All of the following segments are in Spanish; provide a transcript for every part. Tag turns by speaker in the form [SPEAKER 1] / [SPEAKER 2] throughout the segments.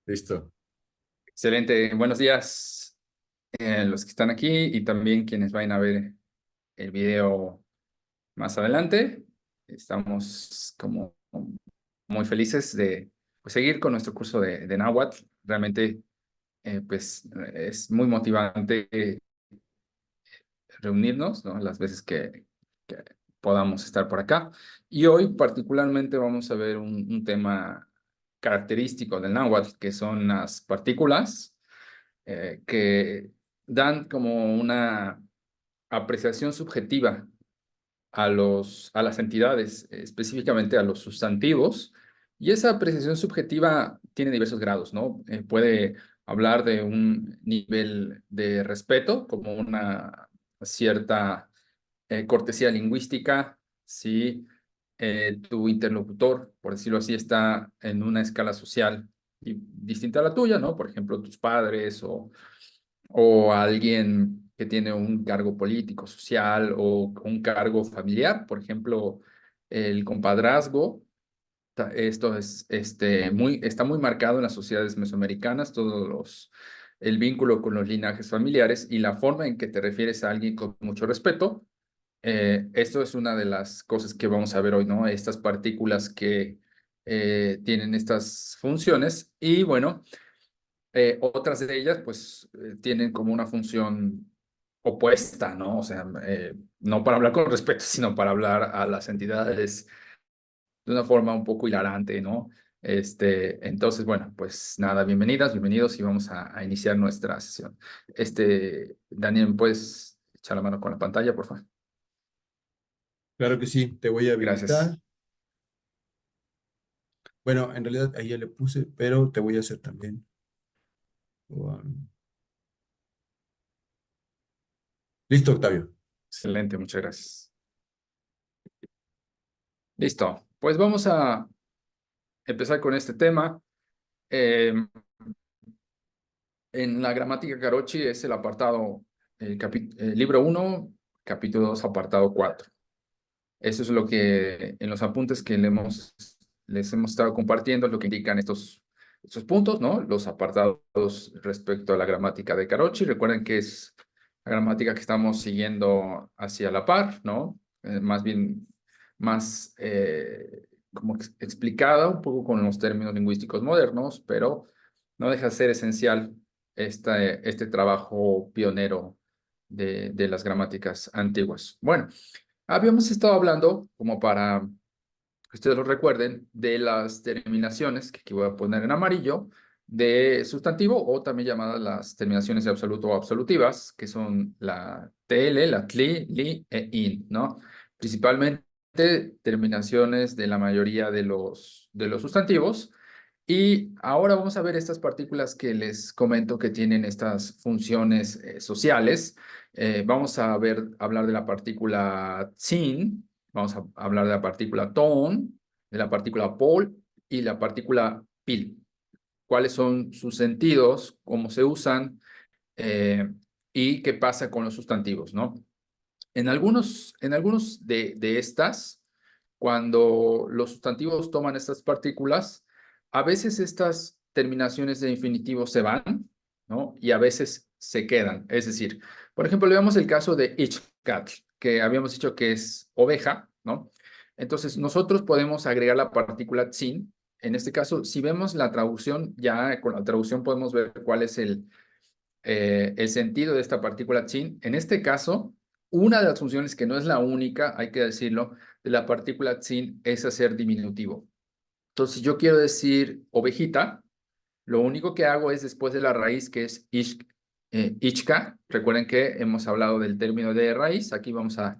[SPEAKER 1] Listo.
[SPEAKER 2] Excelente, buenos días los que están aquí y también quienes vayan a ver el video más adelante. Estamos como muy felices de pues, seguir con nuestro curso de náhuatl. Realmente pues es muy motivante reunirnos, ¿no? Las veces que podamos estar por acá. Y hoy particularmente vamos a ver un tema característico del náhuatl, que son las partículas que dan como una apreciación subjetiva a las entidades, específicamente a los sustantivos, y esa apreciación subjetiva tiene diversos grados, ¿no? Puede hablar de un nivel de respeto, como una cierta cortesía lingüística, si tu interlocutor, por decirlo así, está en una escala social distinta a la tuya, ¿no? Por ejemplo, tus padres o alguien que tiene un cargo político, social o un cargo familiar, por ejemplo, el compadrazgo. Esto es, está muy marcado en las sociedades mesoamericanas, el vínculo con los linajes familiares y la forma en que te refieres a alguien con mucho respeto. Esto es una de las cosas que vamos a ver hoy, ¿no? Estas partículas que tienen estas funciones y bueno, otras de ellas pues tienen como una función opuesta, ¿no? O sea, no para hablar con respeto, sino para hablar a las entidades de una forma un poco hilarante, ¿no? Entonces, bueno, pues nada, bienvenidas, bienvenidos y vamos a iniciar nuestra sesión. Daniel, ¿puedes echar la mano con la pantalla, por favor?
[SPEAKER 1] Claro que sí, te voy a
[SPEAKER 2] Gracias.
[SPEAKER 1] habilitar. Bueno, en realidad ahí ya le puse, pero te voy a hacer también. Listo, Octavio.
[SPEAKER 2] Excelente, muchas gracias. Listo, pues vamos a empezar con este tema. Eh, en la gramática Carochi es el apartado, libro 1, capítulo 2, apartado 4. Eso es lo que en los apuntes que les hemos estado compartiendo, es lo que indican estos puntos, ¿no? Los apartados respecto a la gramática de Carochi. Recuerden que es la gramática que estamos siguiendo hacia la par, ¿no? Más bien, más como explicada un poco con los términos lingüísticos modernos, pero no deja de ser esencial este trabajo pionero de las gramáticas antiguas. Bueno. Habíamos estado hablando, como para que ustedes lo recuerden, de las terminaciones, que aquí voy a poner en amarillo, de sustantivo o también llamadas las terminaciones de absoluto o absolutivas, que son la TL, la TLI, LI e IN, ¿no? Principalmente terminaciones de la mayoría de los sustantivos. Y ahora vamos a ver estas partículas que les comento que tienen estas funciones sociales. Vamos a hablar de la partícula sin, vamos a hablar de la partícula ton, de la partícula pol y la partícula pil. ¿Cuáles son sus sentidos? ¿Cómo se usan? Y qué pasa con los sustantivos, ¿no? En algunos de estas, cuando los sustantivos toman estas partículas, a veces estas terminaciones de infinitivo se van, ¿no? Y a veces se quedan. Es decir, por ejemplo, le vemos el caso de cat, que habíamos dicho que es oveja, ¿no? Entonces, nosotros podemos agregar la partícula sin. En este caso, si vemos la traducción, ya con la traducción podemos ver cuál es el sentido de esta partícula chin. En este caso, una de las funciones que no es la única, hay que decirlo, de la partícula chin es hacer diminutivo. Entonces, si yo quiero decir ovejita, lo único que hago es después de la raíz, que es ichka. Recuerden que hemos hablado del término de raíz. Aquí vamos a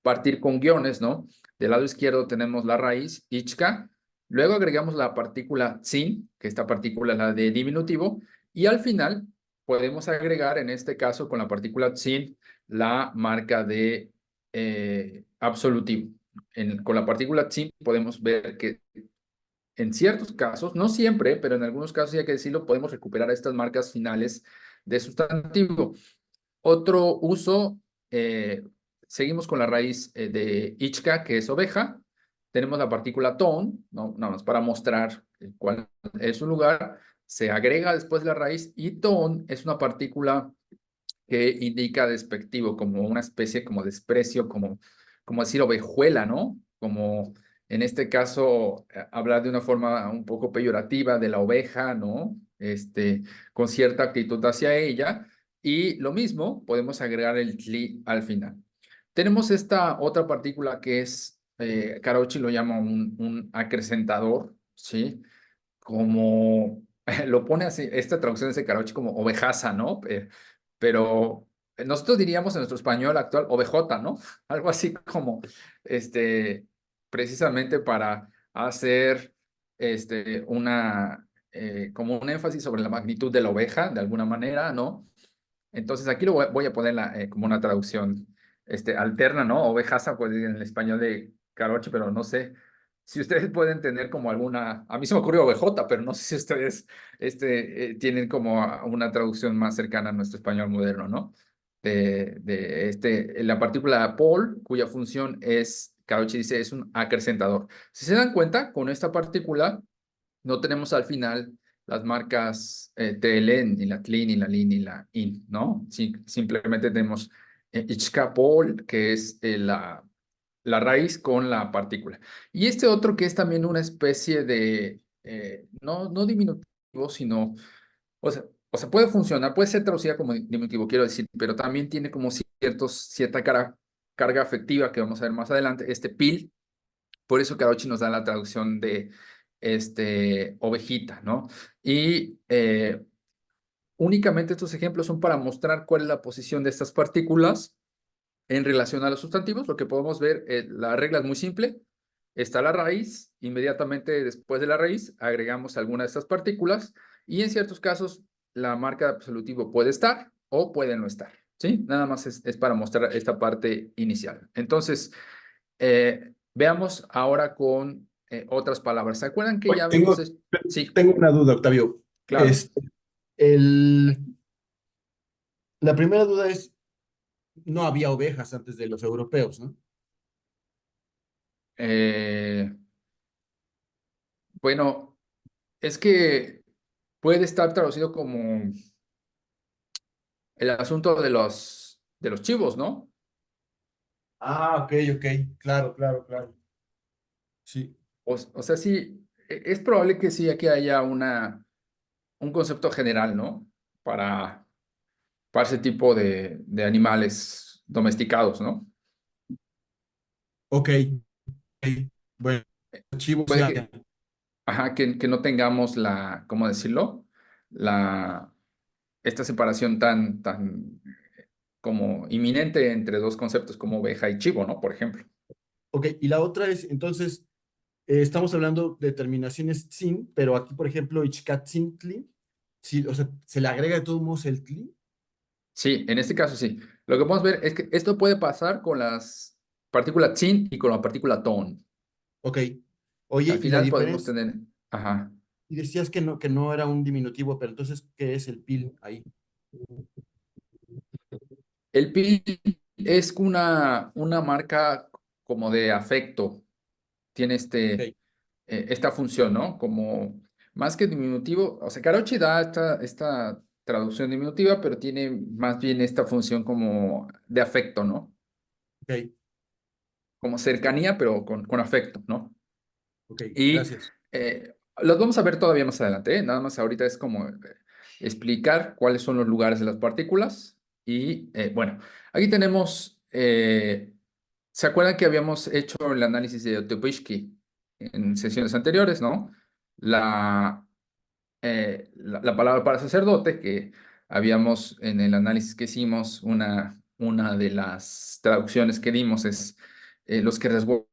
[SPEAKER 2] partir con guiones, ¿no? Del lado izquierdo tenemos la raíz, ichka. Luego agregamos la partícula sin, que esta partícula es la de diminutivo. Y al final podemos agregar, en este caso, con la partícula sin, la marca de absolutivo. Con la partícula sin podemos ver que en ciertos casos, no siempre, pero en algunos casos, hay que decirlo, podemos recuperar estas marcas finales de sustantivo. Otro uso, seguimos con la raíz de ichka, que es oveja. tenemos la partícula ton, ¿no? Nada más para mostrar cuál es su lugar, se agrega después de la raíz y ton es una partícula que indica despectivo, como una especie como desprecio, como decir ovejuela, ¿no? Como en este caso hablar de una forma un poco peyorativa de la oveja, ¿no? Con cierta actitud hacia ella. Y lo mismo, podemos agregar el tli al final. Tenemos esta otra partícula que es, Karochi lo llama un acrecentador, ¿sí? Como lo pone así, esta traducción de Karochi como ovejaza, ¿no? Pero nosotros diríamos en nuestro español actual ovejota, ¿no? Algo así como, este, precisamente para hacer, como un énfasis sobre la magnitud de la oveja, de alguna manera, ¿no? Entonces aquí voy a poner como una traducción alterna, ¿no? Ovejaza, pues en el español de Caroche, pero no sé si ustedes pueden tener como alguna, a mí se me ocurrió ovejota, pero no sé si ustedes tienen como una traducción más cercana a nuestro español moderno, ¿no? La partícula Paul, cuya función es, Caroche dice, es un acrecentador. Si se dan cuenta, con esta partícula no tenemos al final las marcas TLN, ni la TLI, ni la LI, ni la IN, ¿no? Simplemente tenemos Ichkapol, que es la raíz con la partícula. Y este otro que es también una especie de, no diminutivo, sino, o sea, puede funcionar, puede ser traducida como diminutivo, quiero decir, pero también tiene como cierta carga afectiva que vamos a ver más adelante, pil, por eso Karochi nos da la traducción de ovejita, ¿no? Y únicamente estos ejemplos son para mostrar cuál es la posición de estas partículas en relación a los sustantivos. Lo que podemos ver, la regla es muy simple. Está la raíz, inmediatamente después de la raíz agregamos alguna de estas partículas y en ciertos casos la marca de absolutivo puede estar o puede no estar, ¿sí? Nada más es para mostrar esta parte inicial. Entonces, veamos ahora con otras palabras. ¿Se acuerdan que
[SPEAKER 1] Oye,
[SPEAKER 2] ya habíamos... Sí,
[SPEAKER 1] tengo una duda, Octavio.
[SPEAKER 2] claro.
[SPEAKER 1] El, la primera duda es, no había ovejas antes de los europeos, ¿no?
[SPEAKER 2] Eh, bueno, es que puede estar traducido como el asunto de los chivos, ¿no?
[SPEAKER 1] Ah, ok, ok. Claro, claro, claro. Sí.
[SPEAKER 2] O sea, sí, es probable que sí, aquí haya un concepto general, ¿no? Para ese tipo de animales domesticados, ¿no?
[SPEAKER 1] Ok. Ok. Bueno, chivos
[SPEAKER 2] Puede
[SPEAKER 1] ya.
[SPEAKER 2] que, ajá, que no tengamos ¿cómo decirlo? La, esta separación tan como inminente entre dos conceptos como oveja y chivo, ¿no? Por ejemplo.
[SPEAKER 1] Ok, y la otra es, entonces, estamos hablando de terminaciones sin, pero aquí, por ejemplo, Ichkatzintli, sí, o sea, se le agrega de todos modos el tli.
[SPEAKER 2] Sí, en este caso sí. Lo que podemos ver es que esto puede pasar con las partículas sin y con la partícula ton.
[SPEAKER 1] Ok. Oye,
[SPEAKER 2] Al
[SPEAKER 1] y la
[SPEAKER 2] final podemos
[SPEAKER 1] diferencia,
[SPEAKER 2] tener, ajá.
[SPEAKER 1] y decías que no era un diminutivo, pero entonces, ¿qué es el pil ahí?
[SPEAKER 2] El pi es una marca como de afecto. Tiene
[SPEAKER 1] Ok,
[SPEAKER 2] esta función, ¿no? Como más que diminutivo, o sea, Carochi da esta traducción diminutiva, pero tiene más bien esta función como de afecto, ¿no?
[SPEAKER 1] ok,
[SPEAKER 2] Como cercanía, pero con afecto, ¿no?
[SPEAKER 1] ok,
[SPEAKER 2] Y
[SPEAKER 1] gracias.
[SPEAKER 2] los vamos a ver todavía más adelante, ¿eh? Nada más ahorita es como explicar cuáles son los lugares de las partículas. Y bueno, aquí tenemos, ¿se acuerdan que habíamos hecho el análisis de Topishki en sesiones anteriores, ¿no? La, la palabra para sacerdote, que habíamos en el análisis que hicimos, una de las traducciones que dimos es los que resguardan,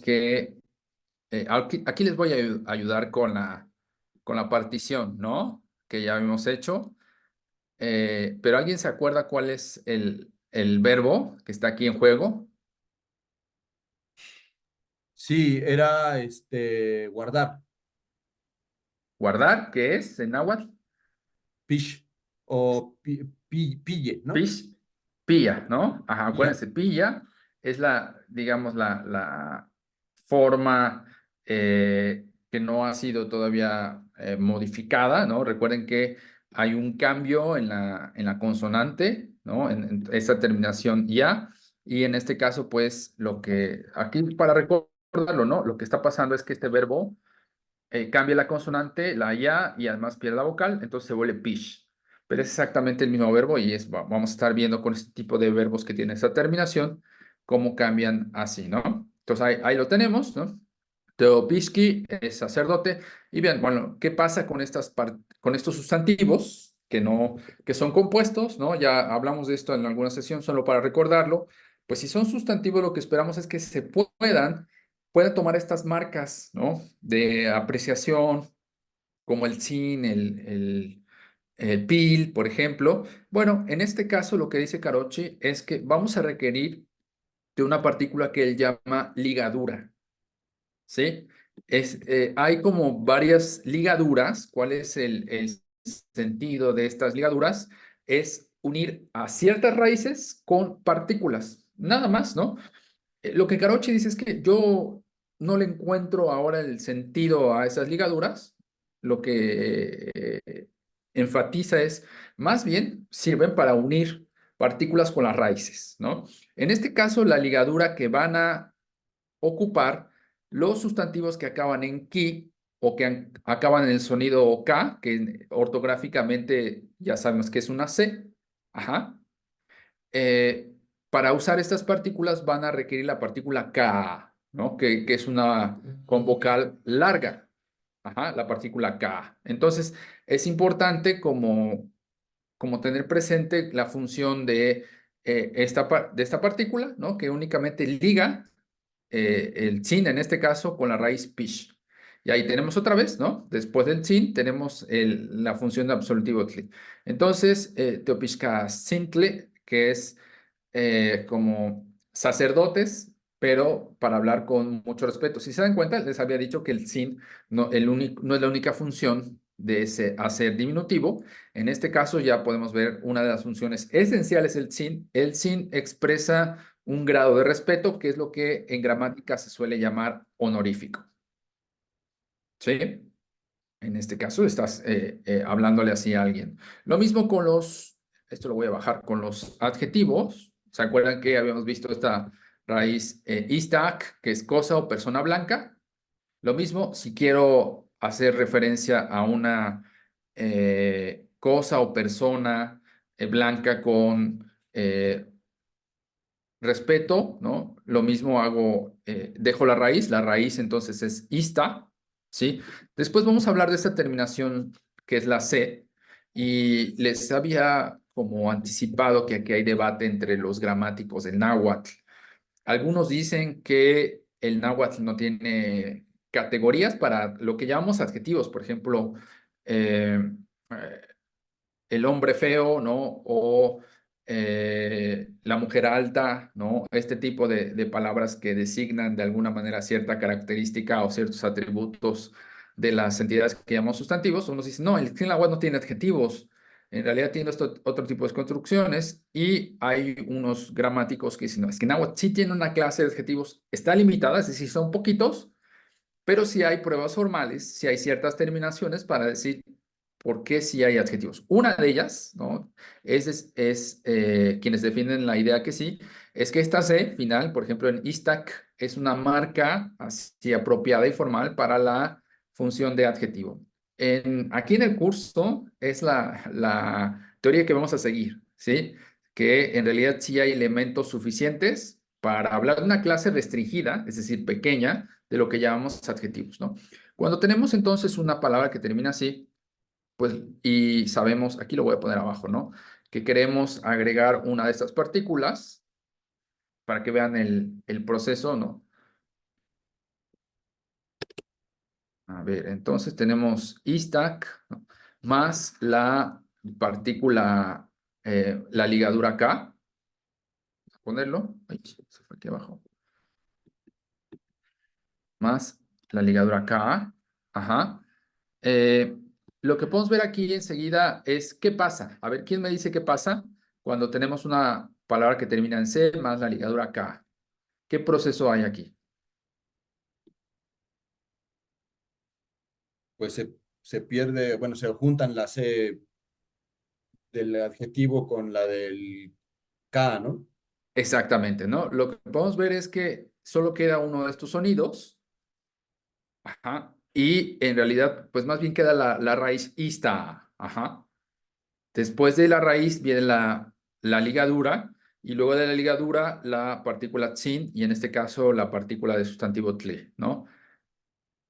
[SPEAKER 2] que aquí les voy a ayudar con la partición, ¿no? Que ya habíamos hecho. Pero ¿alguien se acuerda cuál es el verbo que está aquí en juego?
[SPEAKER 1] Sí, era guardar.
[SPEAKER 2] Guardar, ¿qué es en náhuatl?
[SPEAKER 1] Pish o pille, ¿no?
[SPEAKER 2] Pish, pilla, ¿no? Ajá,
[SPEAKER 1] Ya.
[SPEAKER 2] acuérdense, pilla es la, digamos, la forma que no ha sido todavía modificada, ¿no? Recuerden que hay un cambio en la consonante, ¿no? En esa terminación ya, y en este caso, pues, lo que, aquí para recordarlo, ¿no? Lo que está pasando es que este verbo cambia la consonante, la ya, y además pierde la vocal, entonces se vuelve pish. Pero es exactamente el mismo verbo y vamos a estar viendo con este tipo de verbos que tiene esta terminación, cómo cambian así, ¿no? Entonces ahí lo tenemos, ¿no? Teopisky es sacerdote. Y bien, bueno, ¿qué pasa con con estos sustantivos que no, que son compuestos, ¿no? Ya hablamos de esto en alguna sesión, solo para recordarlo. Pues si son sustantivos, lo que esperamos es que se puedan tomar estas marcas, ¿no? De apreciación, como el sin, el pil, por ejemplo. Bueno, en este caso lo que dice Carochi es que vamos a requerir de una partícula que él llama ligadura, ¿sí? Hay como varias ligaduras. ¿Cuál es el sentido de estas ligaduras? Es unir a ciertas raíces con partículas, nada más, ¿no? Lo que Carochi dice es que yo no le encuentro ahora el sentido a esas ligaduras. Lo que enfatiza es, más bien, sirven para unir partículas con las raíces, ¿no? En este caso, la ligadura que van a ocupar los sustantivos que acaban en ki o que acaban en el sonido K, que ortográficamente ya sabemos que es una C. Ajá. Eh, para usar estas partículas van a requerir la partícula K, ¿no? Que es una con vocal larga. Ajá, la partícula K. Entonces, es importante como tener presente la función de, de esta partícula, ¿no? Que únicamente liga el sin en este caso con la raíz pish. Y ahí tenemos otra vez, ¿no? Después del sin tenemos la función de absolutivo tli. Entonces, teopishka sintle, que es como sacerdotes, pero para hablar con mucho respeto. Si se dan cuenta, les había dicho que el sin no es la única función de ese hacer diminutivo. En este caso ya podemos ver una de las funciones esenciales del sin. El sin expresa un grado de respeto, que es lo que en gramática se suele llamar honorífico. ¿Sí? En este caso estás hablándole así a alguien. Lo mismo con esto lo voy a bajar, con los adjetivos. ¿Se acuerdan que habíamos visto esta raíz istak, que es cosa o persona blanca? Lo mismo, si quiero hacer referencia a una cosa o persona blanca con respeto, ¿no? Lo mismo hago, dejo la raíz entonces es ista, ¿sí? Después vamos a hablar de esta terminación que es la C, y les había como anticipado que aquí hay debate entre los gramáticos del náhuatl. Algunos dicen que el náhuatl no tiene categorías para lo que llamamos adjetivos, por ejemplo, eh, eh, el hombre feo, ¿no? O la mujer alta, ¿no? Este tipo de palabras que designan de alguna manera cierta característica o ciertos atributos de las entidades que llamamos sustantivos. Unos dicen, no, el náhuatl no tiene adjetivos. En realidad tiene otro tipo de construcciones, y hay unos gramáticos que dicen, no, es que náhuatl sí tiene una clase de adjetivos, está limitada, es decir, son poquitos, pero sí hay pruebas formales, sí hay ciertas terminaciones para decir por qué sí hay adjetivos. Una de ellas, ¿no? Quienes defienden la idea que sí, es que esta C final, por ejemplo, en Istak, es una marca así apropiada y formal para la función de adjetivo. Aquí en el curso es la teoría que vamos a seguir, ¿sí? Que en realidad sí hay elementos suficientes para hablar de una clase restringida, es decir, pequeña, de lo que llamamos adjetivos, ¿no? Cuando tenemos entonces una palabra que termina así, pues, y sabemos, aquí lo voy a poner abajo, ¿no? Que queremos agregar una de estas partículas para que vean el proceso, ¿no? A ver, entonces tenemos istak, ¿no? Más la partícula, la ligadura K. Vamos a ponerlo. Ay, se fue aquí abajo. Más la ligadura K. Ajá. Eh, lo que podemos ver aquí enseguida es qué pasa. A ver, ¿quién me dice qué pasa cuando tenemos una palabra que termina en C más la ligadura K? ¿Qué proceso hay aquí?
[SPEAKER 1] Pues se pierde, bueno, se juntan la C del adjetivo con la del K, ¿no?
[SPEAKER 2] Exactamente, ¿no? Lo que podemos ver es que solo queda uno de estos sonidos, ajá, y en realidad, pues más bien queda la raíz ista, ajá. Después de la raíz viene la ligadura, y luego de la ligadura la partícula tzin, y en este caso la partícula de sustantivo tle, ¿no?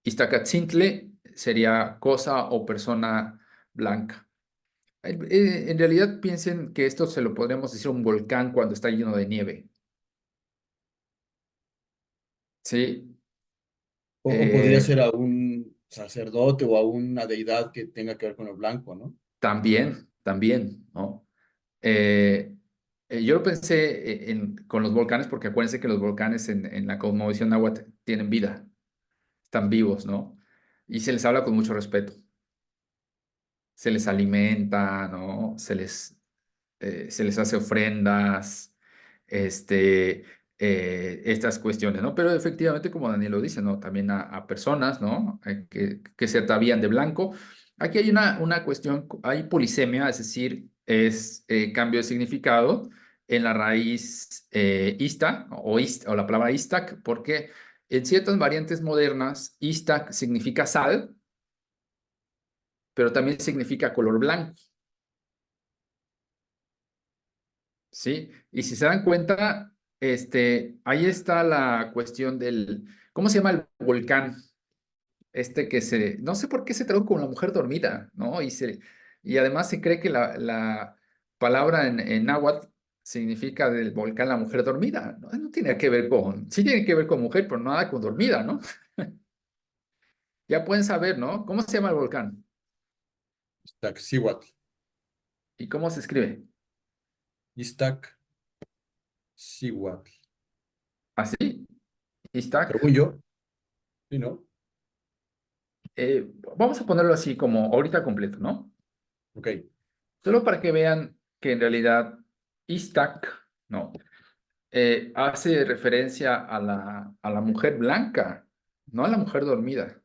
[SPEAKER 2] Iztacatzintle sería cosa o persona blanca. En realidad piensen que esto se lo podríamos decir a un volcán cuando está lleno de nieve, ¿sí?
[SPEAKER 1] O podría
[SPEAKER 2] Eh,
[SPEAKER 1] ser a un sacerdote o a una deidad que tenga que ver con lo blanco, ¿no?
[SPEAKER 2] también, ¿no? Eh, yo lo pensé con los volcanes porque acuérdense que los volcanes en la cosmovisión náhuatl tienen vida, están vivos, ¿no? Y se les habla con mucho respeto, se les alimenta, ¿no? Se les hace ofrendas, este, estas cuestiones, ¿no? Pero efectivamente, como Daniel lo dice, ¿no? También a personas, ¿no? Que se atavían de blanco. Aquí hay una cuestión, hay polisemia, es decir, es cambio de significado en la raíz ista o la palabra istac, porque en ciertas variantes modernas, istac significa sal, pero también significa color blanco. ¿Sí? Y si se dan cuenta, ahí está la cuestión ¿cómo se llama el volcán? No sé por qué se traduce como la mujer dormida, ¿no? Y además se cree que la palabra en náhuatl significa del volcán la mujer dormida, ¿no? No tiene que ver sí tiene que ver con mujer, pero nada con dormida, ¿no? Ya pueden saber, ¿no? ¿Cómo se llama el volcán?
[SPEAKER 1] Iztaccíhuatl.
[SPEAKER 2] ¿Y cómo se escribe?
[SPEAKER 1] Iztaccíhuatl.
[SPEAKER 2] ¿Así? Iztac.
[SPEAKER 1] Según yo, ¿sí, no?
[SPEAKER 2] Vamos a ponerlo así como ahorita completo, ¿no?
[SPEAKER 1] Ok.
[SPEAKER 2] Solo para que vean que en realidad Iztac, ¿no? Hace referencia a la mujer blanca, no a la mujer dormida.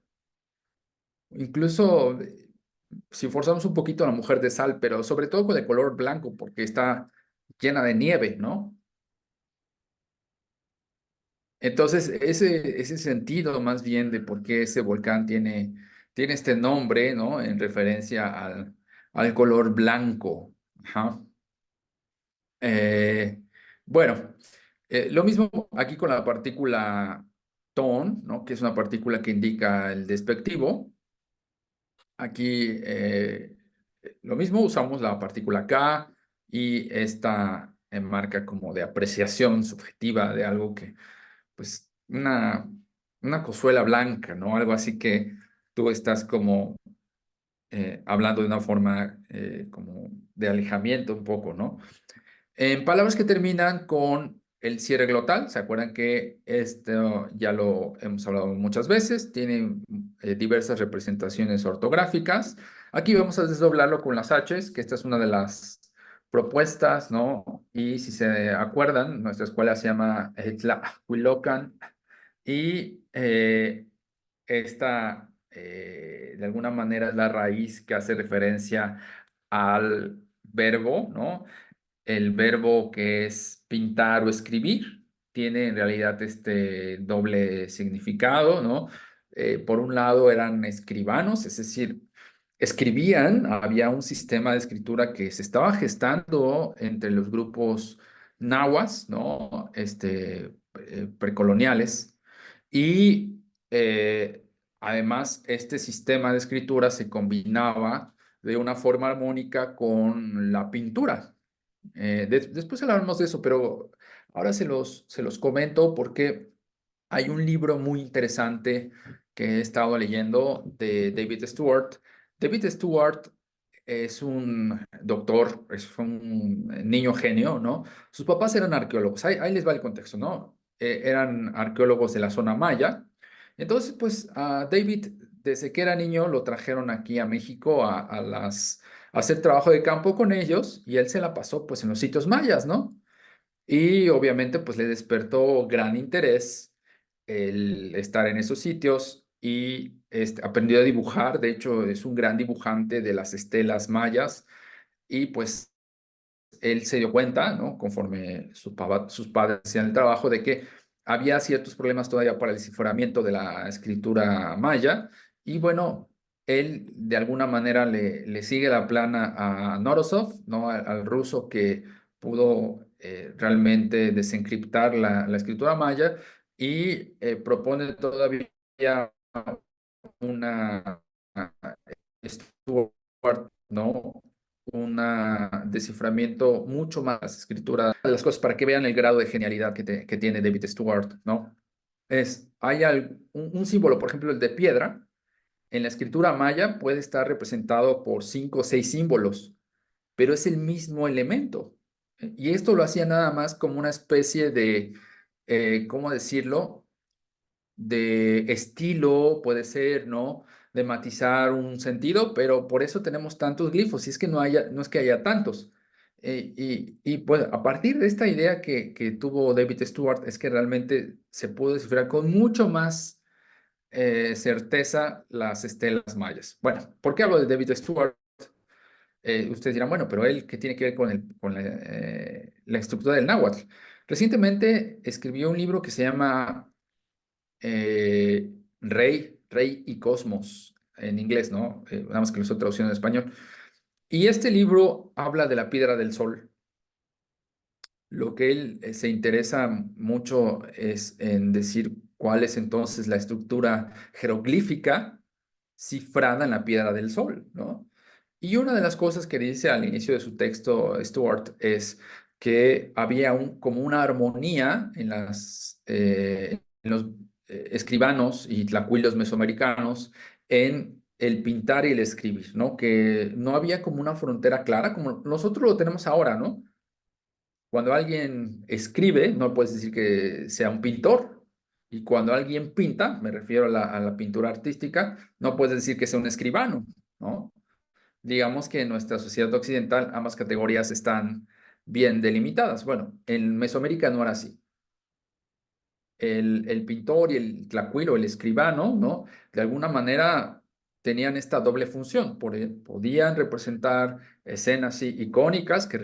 [SPEAKER 2] Incluso si forzamos un poquito a la mujer de sal, pero sobre todo con el color blanco, porque está llena de nieve, ¿no? Entonces, ese sentido más bien de por qué ese volcán tiene este nombre, ¿no? En referencia al color blanco. Ajá. Eh, bueno, lo mismo aquí con la partícula ton, ¿no? Que es una partícula que indica el despectivo. Aquí lo mismo, usamos la partícula K y esta marca como de apreciación subjetiva de algo que, pues, una cozuela blanca, ¿no? Algo así que tú estás como hablando de una forma como de alejamiento un poco, ¿no? En palabras que terminan con el cierre glotal, ¿se acuerdan que esto ya lo hemos hablado muchas veces? Tiene diversas representaciones ortográficas. Aquí vamos a desdoblarlo con las H's, que esta es una de las propuestas, ¿no? Y si se acuerdan, nuestra escuela se llama Tlahcuilocan y esta, de alguna manera, es la raíz que hace referencia al verbo, ¿no? El verbo que es pintar o escribir tiene en realidad este doble significado, ¿no? Por un lado eran escribanos, es decir, escribían, había un sistema de escritura que se estaba gestando entre los grupos nahuas, ¿no? Precoloniales. Y además este sistema de escritura se combinaba de una forma armónica con la pintura. Después hablaremos de eso, pero ahora se los comento porque hay un libro muy interesante que he estado leyendo de David Stewart. David Stewart es un doctor, es un niño genio, ¿no? Sus papás eran arqueólogos, ahí les va el contexto, ¿no? Eran arqueólogos de la zona maya. Entonces, pues, David desde que era niño lo trajeron aquí a México a hacer trabajo de campo con ellos y él se la pasó pues en los sitios mayas, ¿no? Y obviamente pues le despertó gran interés el estar en esos sitios y aprendió a dibujar. De hecho, es un gran dibujante de las estelas mayas y pues él se dio cuenta, ¿no? Conforme sus padres hacían el trabajo, de que había ciertos problemas todavía para el desciframiento de la escritura maya. Y bueno, él de alguna manera le sigue la plana a Norosov, ¿no? Al ruso que pudo realmente desencriptar la escritura maya y propone todavía una Stuart, ¿no? Un desciframiento mucho más escritura de las cosas para que vean el grado de genialidad que tiene David Stewart, ¿no? Hay un símbolo, por ejemplo, el de piedra, en la escritura maya puede estar representado por 5 o 6 símbolos, pero es el mismo elemento. Y esto lo hacía nada más como una especie de, ¿cómo decirlo? De estilo, puede ser, ¿no? De matizar un sentido, pero por eso tenemos tantos glifos, y es que no es que haya tantos. Y pues a partir de esta idea que tuvo David Stewart, es que realmente se pudo descifrar con mucho más certeza las estelas mayas. Bueno, ¿por qué hablo de David Stewart? Ustedes dirán, bueno, pero él, ¿qué tiene que ver con la estructura del náhuatl? Recientemente escribió un libro que se llama Rey y Cosmos, en inglés, ¿no? Nada más que lo estoy traduciendo en español. Y este libro habla de la piedra del sol. Lo que él se interesa mucho es en decir cuál es entonces la estructura jeroglífica cifrada en la piedra del sol, ¿no? Y una de las cosas que dice al inicio de su texto Stuart es que había como una armonía en los escribanos y tlacuilos mesoamericanos en el pintar y el escribir, ¿no? Que no había como una frontera clara, como nosotros lo tenemos ahora, ¿no? Cuando alguien escribe, no puedes decir que sea un pintor. Y cuando alguien pinta, me refiero a la pintura artística, no puedes decir que sea un escribano, ¿no? Digamos que en nuestra sociedad occidental ambas categorías están bien delimitadas. Bueno, en Mesoamérica no era así. El pintor y el tlacuilo, el escribano, ¿no? De alguna manera tenían esta doble función. Podían representar escenas sí, icónicas que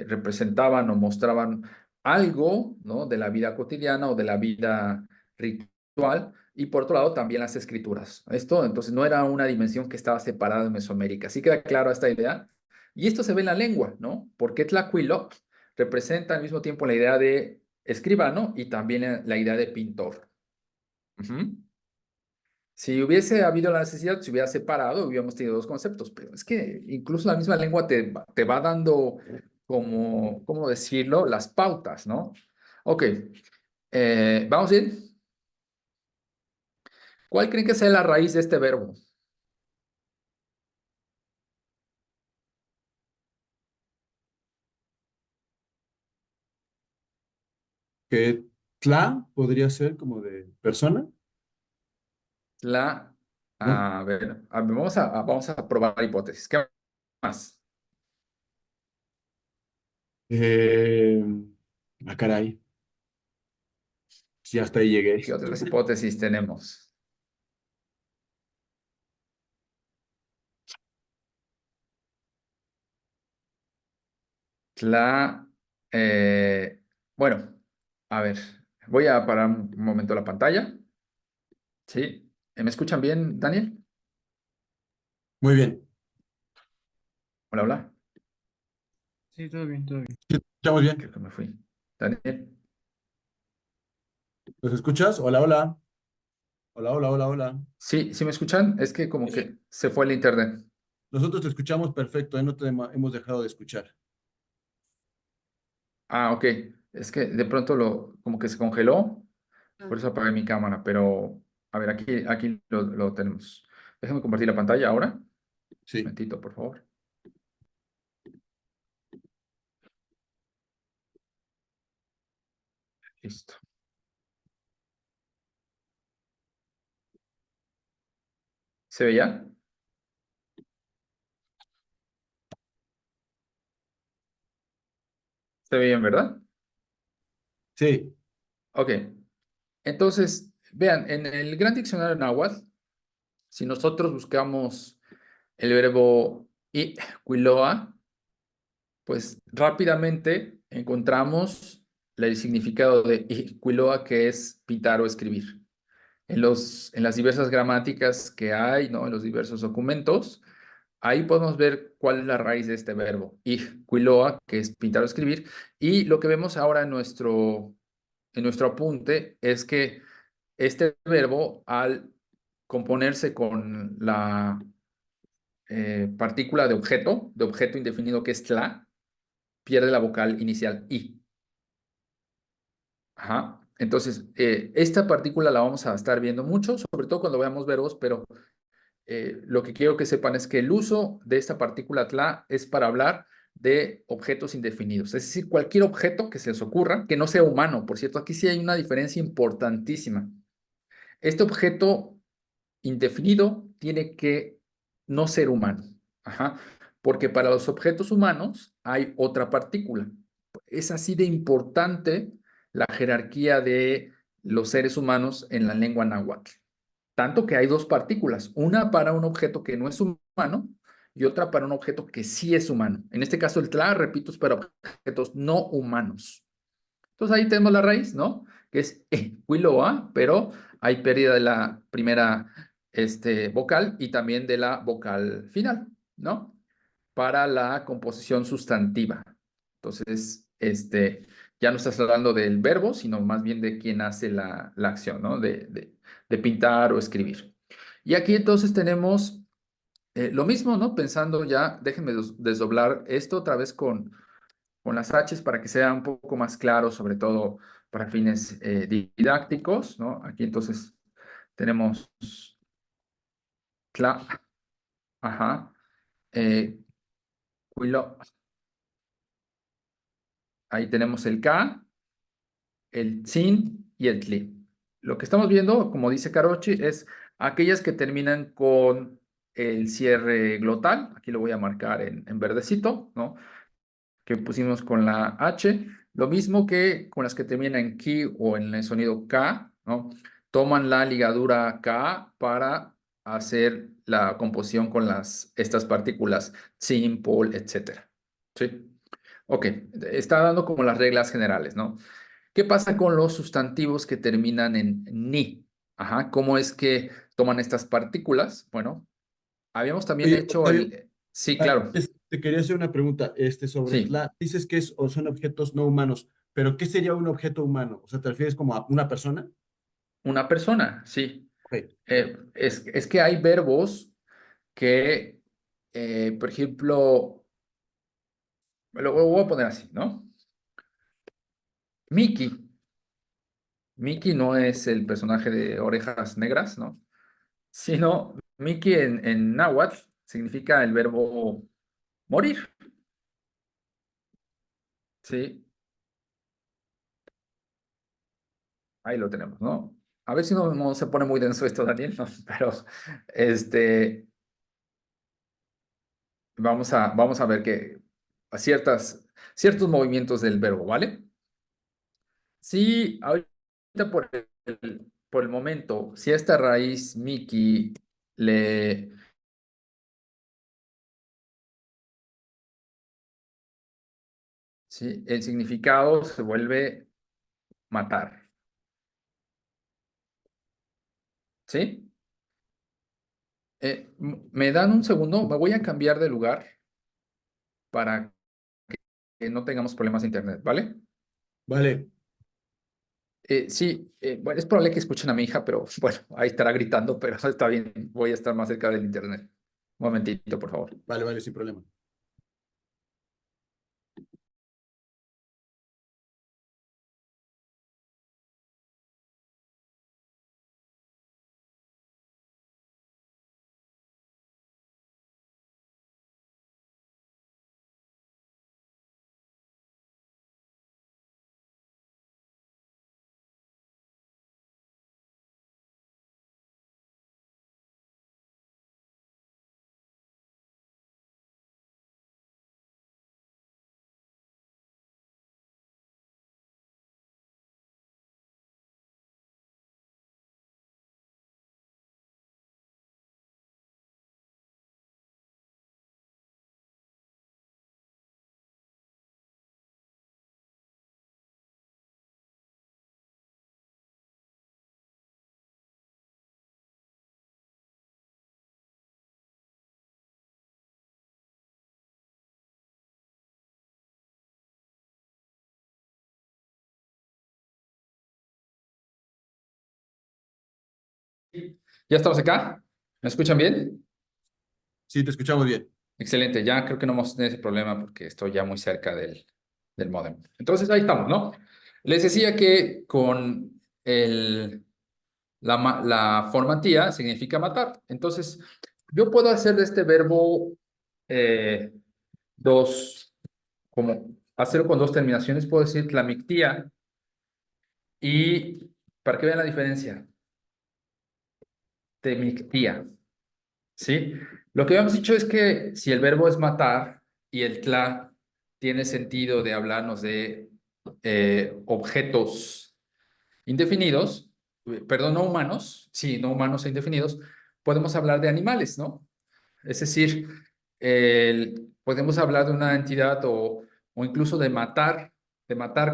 [SPEAKER 2] representaban o mostraban algo, ¿no? De la vida cotidiana o de la vida ritual. Y por otro lado, también las escrituras. Esto, entonces, no era una dimensión que estaba separada de Mesoamérica. ¿Sí queda claro esta idea? Y esto se ve en la lengua, ¿no? Porque tlacuilo representa al mismo tiempo la idea de escribano y también la idea de pintor. Ujú. Si hubiese habido la necesidad, se hubiera separado, hubiéramos tenido dos conceptos, pero es que incluso la misma lengua te va dando como, ¿cómo decirlo? Las pautas, ¿no? Ok, vamos bien. ¿Cuál creen que sea la raíz de este verbo?
[SPEAKER 1] Que tla podría ser como de persona,
[SPEAKER 2] La,
[SPEAKER 1] ¿no?
[SPEAKER 2] a ver, vamos a probar hipótesis. ¿Qué más?
[SPEAKER 1] Eh, caray, sí, hasta ahí llegué.
[SPEAKER 2] ¿Qué otras hipótesis tenemos? La, eh, bueno, a ver, voy a parar un momento la pantalla. ¿Sí? ¿Me escuchan bien, Daniel?
[SPEAKER 1] Muy bien.
[SPEAKER 2] Hola, hola.
[SPEAKER 3] Sí, todo bien, todo bien.
[SPEAKER 1] ¿Sí escuchamos bien?
[SPEAKER 2] Creo que me fui. Daniel.
[SPEAKER 1] ¿Nos escuchas? Hola, hola. Hola, hola, hola, hola.
[SPEAKER 2] Sí, ¿sí me escuchan? Es que como
[SPEAKER 1] Sí.
[SPEAKER 2] que se fue el internet.
[SPEAKER 1] Nosotros te escuchamos perfecto, no te hemos dejado de escuchar.
[SPEAKER 2] Ah, ok. Es que de pronto como que se congeló, por eso apagué mi cámara, pero a ver, aquí lo tenemos. Déjame compartir la pantalla ahora. Un
[SPEAKER 1] Sí.
[SPEAKER 2] momentito, por favor. Listo. ¿Se veía? ¿Se veían, verdad?
[SPEAKER 1] Sí,
[SPEAKER 2] Ok. Entonces, vean, en el Gran Diccionario Náhuatl, si nosotros buscamos el verbo quiloa, pues rápidamente encontramos el significado de quiloa, que es pintar o escribir. En las diversas gramáticas que hay, ¿no? En los diversos documentos, ahí podemos ver cuál es la raíz de este verbo, quiloa, que es pintar o escribir. Y lo que vemos ahora en nuestro apunte es que este verbo, al componerse con la partícula de objeto indefinido que es tla, pierde la vocal inicial i. Ajá. Entonces, esta partícula la vamos a estar viendo mucho, sobre todo cuando veamos verbos, pero lo que quiero que sepan es que el uso de esta partícula tla es para hablar de objetos indefinidos, es decir, cualquier objeto que se les ocurra, que no sea humano. Por cierto, aquí sí hay una diferencia importantísima. Este objeto indefinido tiene que no ser humano. Ajá. Porque para los objetos humanos hay otra partícula. Es así de importante la jerarquía de los seres humanos en la lengua náhuatl. Tanto que hay dos partículas, una para un objeto que no es humano y otra para un objeto que sí es humano. En este caso, el tla, repito, es para objetos no humanos. Entonces ahí tenemos la raíz, ¿no? Que es quiloa, pero hay pérdida de la primera vocal y también de la vocal final, ¿no? Para la composición sustantiva. Entonces, ya no estás hablando del verbo, sino más bien de quién hace la acción, ¿no? De pintar o escribir. Y aquí entonces tenemos lo mismo, ¿no? Pensando ya, déjenme desdoblar esto otra vez con las H's para que sea un poco más claro, sobre todo para fines didácticos, ¿no? Aquí entonces tenemos tla, ajá, eh, cuilo, ahí tenemos el K, el tsin y el tli. Lo que estamos viendo, como dice Carochi, es aquellas que terminan con el cierre glotal. Aquí lo voy a marcar en verdecito, ¿no? Que pusimos con la H, lo mismo que con las que terminan en ki o en el sonido K, ¿no? Toman la ligadura K para hacer la composición con estas partículas, tsin, pol, etcétera. ¿Sí? Ok, está dando como las reglas generales, ¿no? ¿Qué pasa con los sustantivos que terminan en ni? Ajá, ¿cómo es que toman estas partículas? Bueno, habíamos también
[SPEAKER 1] oye,
[SPEAKER 2] hecho
[SPEAKER 1] Octavio,
[SPEAKER 2] el... Sí, claro,
[SPEAKER 1] te quería hacer una pregunta sobre
[SPEAKER 2] sí.
[SPEAKER 1] Tla. Dices que o son objetos no humanos, pero ¿qué sería un objeto humano? O sea, ¿te refieres como a una persona?
[SPEAKER 2] Una persona, sí.
[SPEAKER 1] Ok,
[SPEAKER 2] Es que hay verbos que, por ejemplo, lo voy a poner así, ¿no? Mickey. Mickey no es el personaje de Orejas Negras, ¿no? Sino Mickey en náhuatl significa el verbo morir, ¿sí? Ahí lo tenemos, ¿no? A ver si no se pone muy denso esto, Daniel, ¿no? Pero este, vamos a ver que a ciertos movimientos del verbo, ¿vale? Sí, ahorita por el momento, si a esta raíz Mickey le, sí, el significado se vuelve matar, ¿sí? ¿Me dan un segundo? Me voy a cambiar de lugar para que no tengamos problemas de internet, ¿vale?
[SPEAKER 1] vale.
[SPEAKER 2] Sí, bueno, es probable que escuchen a mi hija, pero bueno, ahí estará gritando, pero está bien, voy a estar más cerca del internet. Un momentito, por favor.
[SPEAKER 1] Vale, vale, sin problema.
[SPEAKER 2] ¿Ya estamos acá? ¿Me escuchan bien?
[SPEAKER 1] Sí, te escuchamos bien.
[SPEAKER 2] Excelente, ya creo que no vamos a tener ese problema porque estoy ya muy cerca del módem. Entonces ahí estamos, ¿no? Les decía que con la formatía significa matar. Entonces, yo puedo hacer de este verbo eh, dos, como hacerlo con dos terminaciones, puedo decir tlamictía y para que vean la diferencia, temictía. ¿Sí? Lo que habíamos dicho es que si el verbo es matar y el tla tiene sentido de hablarnos de objetos indefinidos, perdón, no humanos, sí, no humanos e indefinidos, podemos hablar de animales, ¿no? Es decir, podemos hablar de una entidad o incluso de matar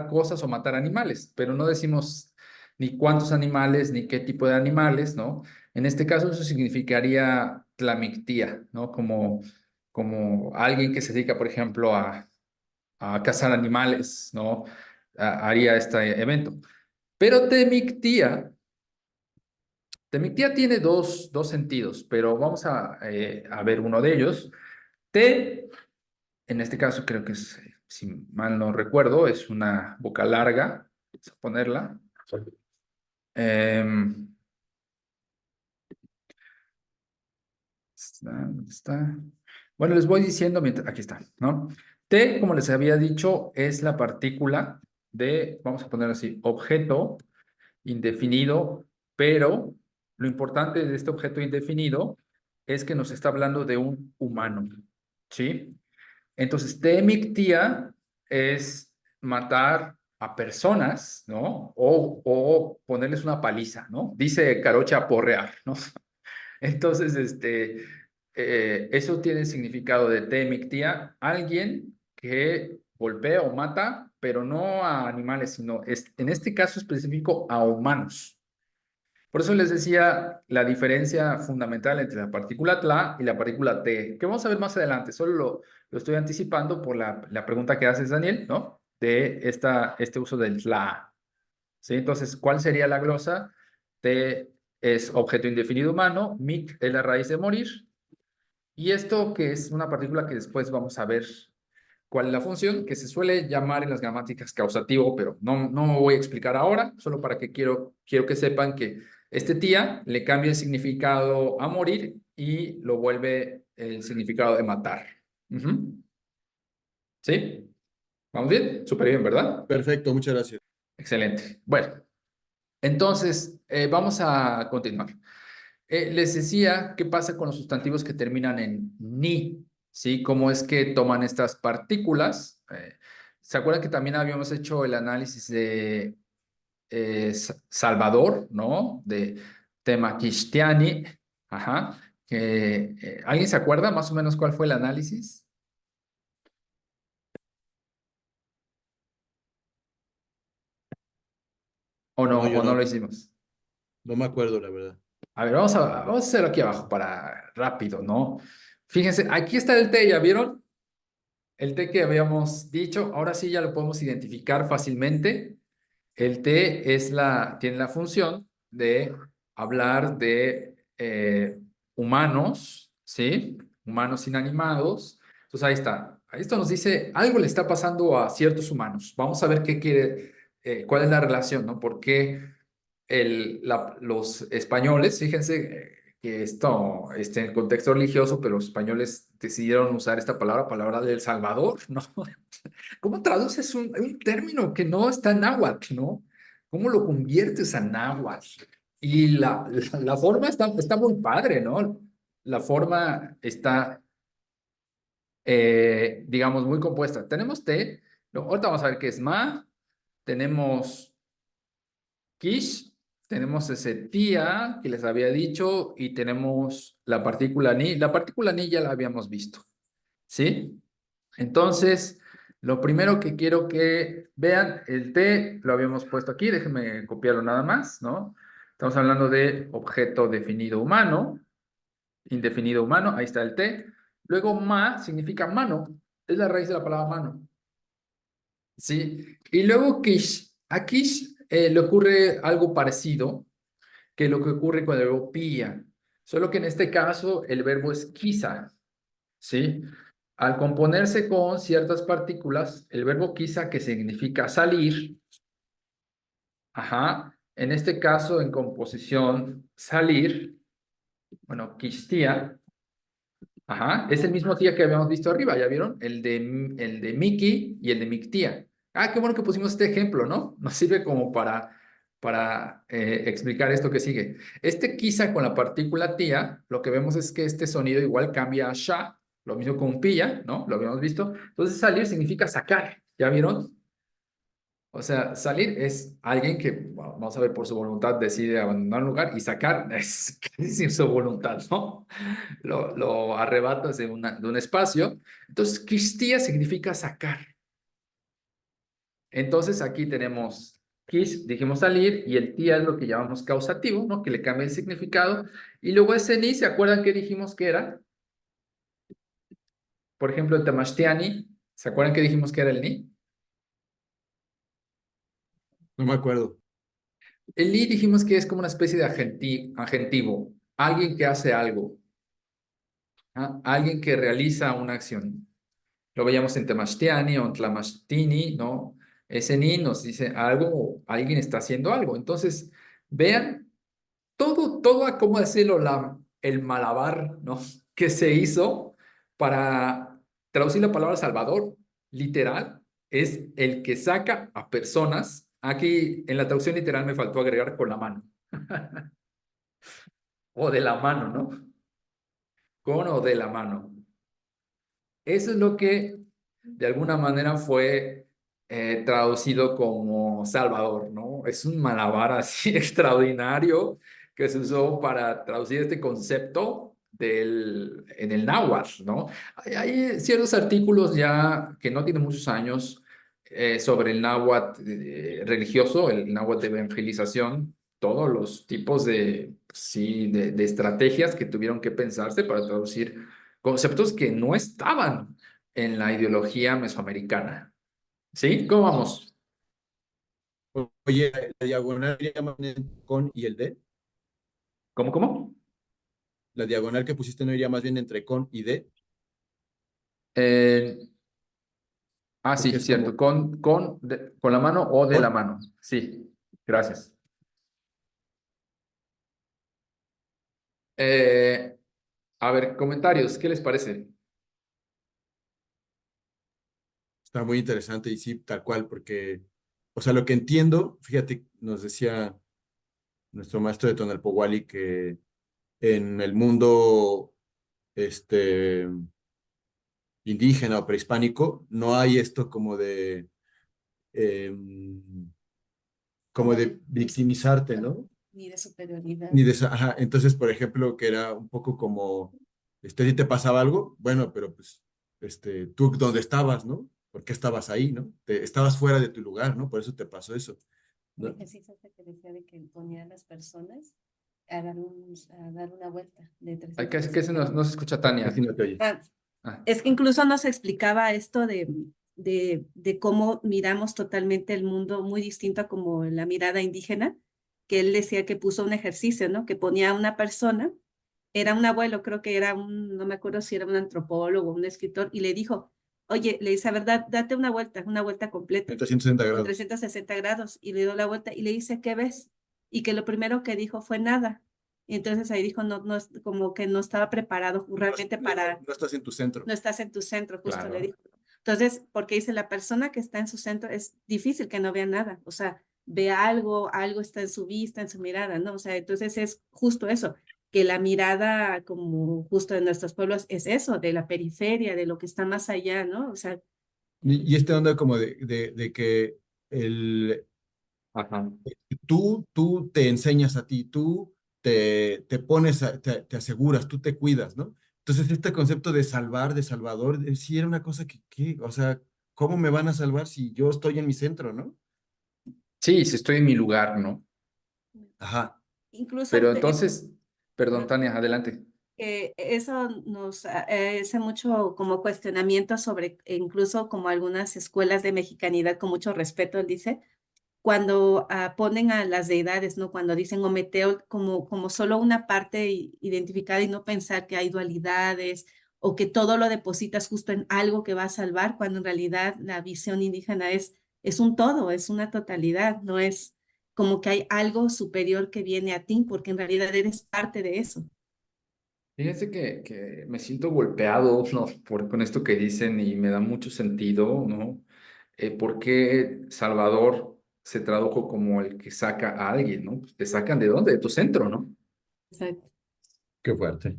[SPEAKER 2] cosas o matar animales, pero no decimos ni cuántos animales ni qué tipo de animales, ¿no? En este caso eso significaría tlamictía, ¿no? Como alguien que se dedica, por ejemplo, a cazar animales, ¿no? Haría este evento. Pero temictía tiene dos sentidos, pero vamos a ver uno de ellos. Te, en este caso creo que es, si mal no recuerdo, es una vocal larga. Vamos a ponerla. Em, ¿dónde está? Bueno, les voy diciendo, aquí está, ¿no? Te, como les había dicho, es la partícula de, vamos a poner así, objeto indefinido, pero lo importante de este objeto indefinido es que nos está hablando de un humano, ¿sí? Entonces, temictía es matar a personas, ¿no? O ponerles una paliza, ¿no? Dice Carocha porrear, ¿no? Entonces, eso tiene significado de temictía, alguien que golpea o mata, pero no a animales, sino en este caso específico a humanos. Por eso les decía la diferencia fundamental entre la partícula tla y la partícula te, que vamos a ver más adelante. Solo lo estoy anticipando por la pregunta que haces, Daniel, ¿no? De este uso del tla. ¿Sí? Entonces, ¿cuál sería la glosa? Te es objeto indefinido humano, mic es la raíz de morir. Y esto que es una partícula que después vamos a ver cuál es la función, que se suele llamar en las gramáticas causativo, pero no voy a explicar ahora, solo para que quiero que sepan que este tía le cambia el significado a morir y lo vuelve el significado de matar. Ujú. ¿Sí? ¿Vamos bien? Súper bien, ¿verdad?
[SPEAKER 1] Perfecto, muchas gracias.
[SPEAKER 2] Excelente. Bueno, entonces vamos a continuar. Les decía qué pasa con los sustantivos que terminan en ni, ¿sí? Cómo es que toman estas partículas. ¿Se acuerdan que también habíamos hecho el análisis de Salvador, ¿no? De Temaquishtiani, ajá. ¿Alguien se acuerda más o menos cuál fue el análisis?
[SPEAKER 1] No, yo
[SPEAKER 2] O no lo
[SPEAKER 1] no,
[SPEAKER 2] hicimos?
[SPEAKER 1] no me acuerdo, la verdad.
[SPEAKER 2] A ver, vamos a hacerlo aquí abajo para rápido, ¿no? Fíjense, aquí está el T, ¿ya vieron? El T que habíamos dicho, ahora sí ya lo podemos identificar fácilmente. El T tiene la función de hablar de humanos, ¿sí? Humanos inanimados. Entonces ahí está. Esto nos dice, algo le está pasando a ciertos humanos. Vamos a ver qué quiere, cuál es la relación, ¿no? ¿Por qué los españoles, fíjense que esto está en el contexto religioso, pero los españoles decidieron usar esta palabra del Salvador, ¿no? ¿Cómo traduces un término que no está en náhuatl, ¿no? ¿Cómo lo conviertes a náhuatl? Y la forma está muy padre, ¿no? La forma está, digamos, muy compuesta. Tenemos T, ahorita vamos a ver qué es ma, tenemos Kish, tenemos ese tía que les había dicho y tenemos la partícula ni. La partícula ni ya la habíamos visto, ¿sí? Entonces, lo primero que quiero que vean, el T lo habíamos puesto aquí, déjenme copiarlo nada más, ¿no? Estamos hablando de objeto definido humano, indefinido humano, ahí está el T. Luego, ma significa mano, es la raíz de la palabra mano, ¿sí? Y luego, kish, a kish le ocurre algo parecido, que lo que ocurre con el verbo pilla. Solo que en este caso el verbo es quizá, ¿sí? Al componerse con ciertas partículas, el verbo quizá, que significa salir, ajá, en este caso en composición salir, bueno, quistía, ajá, es el mismo tía que habíamos visto arriba, ¿ya vieron? El de Miki y el de Mictía. Ah, qué bueno que pusimos este ejemplo, ¿no? Nos sirve como para explicar esto que sigue. Este quizá con la partícula tía, lo que vemos es que este sonido igual cambia a sha, lo mismo con pilla, ¿no? Lo habíamos visto. Entonces salir significa sacar, ¿ya vieron? O sea, salir es alguien que, bueno, vamos a ver, por su voluntad decide abandonar un lugar, y sacar es sin su voluntad, ¿no? Lo arrebatas de un espacio. Entonces, quistía significa sacar. Entonces, aquí tenemos quis, dijimos salir, y el tía es lo que llamamos causativo, ¿no? Que le cambia el significado. Y luego ese ni, ¿se acuerdan qué dijimos que era? Por ejemplo, el tamashtiani, ¿se acuerdan qué dijimos que era el ni?
[SPEAKER 1] No me acuerdo.
[SPEAKER 2] El ni dijimos que es como una especie de agentivo, alguien que hace algo, ¿ah? Alguien que realiza una acción. Lo veíamos en Temashtiani o en Tlamashtini, ¿no? Ese ni nos dice algo, alguien está haciendo algo. Entonces, vean todo, ¿cómo decirlo? El malabar, ¿no? Que se hizo para traducir la palabra Salvador, literal, es el que saca a personas. Aquí en la traducción literal me faltó agregar con la mano. O de la mano, ¿no? Con o de la mano. Eso es lo que de alguna manera fue traducido como Salvador, ¿no? Es un malabar así extraordinario que se usó para traducir este concepto en el náhuatl, ¿no? Hay ciertos artículos ya que no tienen muchos años sobre el náhuatl religioso, el náhuatl de evangelización, todos los tipos sí, de estrategias que tuvieron que pensarse para traducir conceptos que no estaban en la ideología mesoamericana. ¿Sí? ¿Cómo vamos?
[SPEAKER 1] Oye, la diagonal iría más bien con y el de.
[SPEAKER 2] ¿Cómo?
[SPEAKER 1] La diagonal que pusiste no iría más bien entre con y de,
[SPEAKER 2] Eh,
[SPEAKER 1] porque
[SPEAKER 2] sí,
[SPEAKER 1] es como,
[SPEAKER 2] cierto. Con la mano o de la
[SPEAKER 1] con.
[SPEAKER 2] mano. Sí, gracias. Eh, a ver, comentarios, ¿qué les parece?
[SPEAKER 1] Está muy interesante y sí, tal cual, porque, o sea, lo que entiendo, fíjate, nos decía nuestro maestro de Tonalpowali que en el mundo este, indígena o prehispánico no hay esto como de victimizarte, ¿no?
[SPEAKER 4] Ni de superioridad.
[SPEAKER 1] Ni de esa, ajá. Entonces, por ejemplo, que era un poco como, si te pasaba algo, bueno, pero pues, tú dónde estabas, ¿no? ¿Por qué estabas ahí, no? Estabas fuera de tu lugar, ¿no? Por eso te pasó eso,
[SPEAKER 4] El
[SPEAKER 1] ¿no?
[SPEAKER 4] ejercicio este que decía de que ponía a las personas a dar una vuelta de
[SPEAKER 2] Ay, que se
[SPEAKER 4] 360
[SPEAKER 2] no se escucha, Tania.
[SPEAKER 1] Casi no te oye.
[SPEAKER 4] grados.
[SPEAKER 2] Ah,
[SPEAKER 4] Es que incluso nos explicaba esto de cómo miramos totalmente el mundo muy distinto a como la mirada indígena, que él decía que puso un ejercicio, ¿no? Que ponía a una persona, era un abuelo, creo que era no me acuerdo si era un antropólogo, un escritor, y le dijo, oye, le dice, a ver, date una vuelta completa,
[SPEAKER 1] 360
[SPEAKER 4] con
[SPEAKER 1] grados.
[SPEAKER 4] 360 grados, y le dio la vuelta y le dice, ¿qué ves? Y que lo primero que dijo fue nada. Y entonces ahí dijo, no, como que no estaba preparado realmente para,
[SPEAKER 1] No estás en tu centro.
[SPEAKER 4] no estás en tu centro, justo le
[SPEAKER 2] claro.
[SPEAKER 4] dijo. Entonces, porque dice, la persona que está en su centro es difícil que no vea nada, o sea, ve algo está en su vista, en su mirada, ¿no? O sea, entonces es justo eso, que la mirada como justo de nuestros pueblos es eso, de la periferia, de lo que está más allá, ¿no? O sea,
[SPEAKER 1] Y esta onda como de que el,
[SPEAKER 2] Ajá.
[SPEAKER 1] tú te enseñas a ti, tú te pones, te aseguras, tú te cuidas, ¿no? Entonces, este concepto de salvar, de salvador, sí era una cosa o sea, ¿cómo me van a salvar si yo estoy en mi centro, ¿no?
[SPEAKER 2] Sí, si estoy en mi lugar, ¿no?
[SPEAKER 1] Ajá.
[SPEAKER 4] incluso
[SPEAKER 2] Pero entonces, perdón, Tania, adelante.
[SPEAKER 4] eso nos hace mucho como cuestionamiento sobre incluso como algunas escuelas de mexicanidad con mucho respeto, él dice, cuando ponen a las deidades, ¿no? Cuando dicen Ometeo como solo una parte identificada y no pensar que hay dualidades o que todo lo depositas justo en algo que va a salvar, cuando en realidad la visión indígena es un todo, es una totalidad, no es como que hay algo superior que viene a ti, porque en realidad eres parte de eso.
[SPEAKER 2] Fíjense que me siento golpeado, ¿no? Con esto que dicen y me da mucho sentido, ¿no? ¿Por qué Salvador se tradujo como el que saca a alguien, ¿no? Pues, ¿te sacan de dónde? De tu centro, ¿no?
[SPEAKER 4] Exacto.
[SPEAKER 1] Qué fuerte.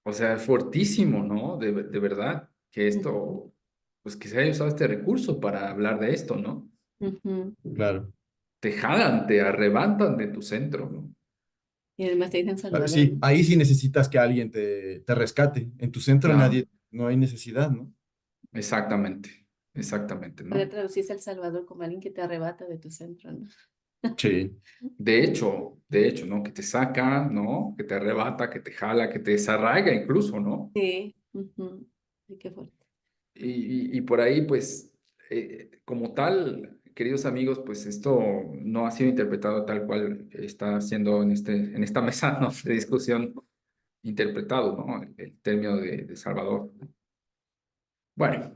[SPEAKER 2] O sea, es fuertísimo, ¿no? De verdad, que
[SPEAKER 4] Ujú,
[SPEAKER 2] esto, pues que se haya usado este recurso para hablar de esto, ¿no?
[SPEAKER 4] ujú.
[SPEAKER 1] Claro.
[SPEAKER 2] Te jalan, te arrebatan de tu centro, ¿no?
[SPEAKER 4] Y además te dicen
[SPEAKER 1] Claro,
[SPEAKER 4] Salvador,
[SPEAKER 1] sí,
[SPEAKER 4] ¿no?
[SPEAKER 1] ahí sí necesitas que alguien te rescate. En tu centro
[SPEAKER 2] Claro,
[SPEAKER 1] nadie, no hay necesidad, ¿no?
[SPEAKER 2] exactamente, exactamente,
[SPEAKER 4] Puede
[SPEAKER 2] ¿no?
[SPEAKER 4] traducirse El Salvador como alguien que te arrebata de tu centro, ¿no?
[SPEAKER 1] Sí,
[SPEAKER 2] De hecho, ¿no? Que te saca, ¿no? Que te arrebata, que te jala, que te desarraiga incluso, ¿no?
[SPEAKER 4] Sí. Ujú. Ay, qué fuerte.
[SPEAKER 2] Y por ahí, pues, como tal, queridos amigos, pues esto no ha sido interpretado tal cual está siendo en esta mesa, ¿no? De discusión interpretado, ¿no? El término de Salvador. Bueno,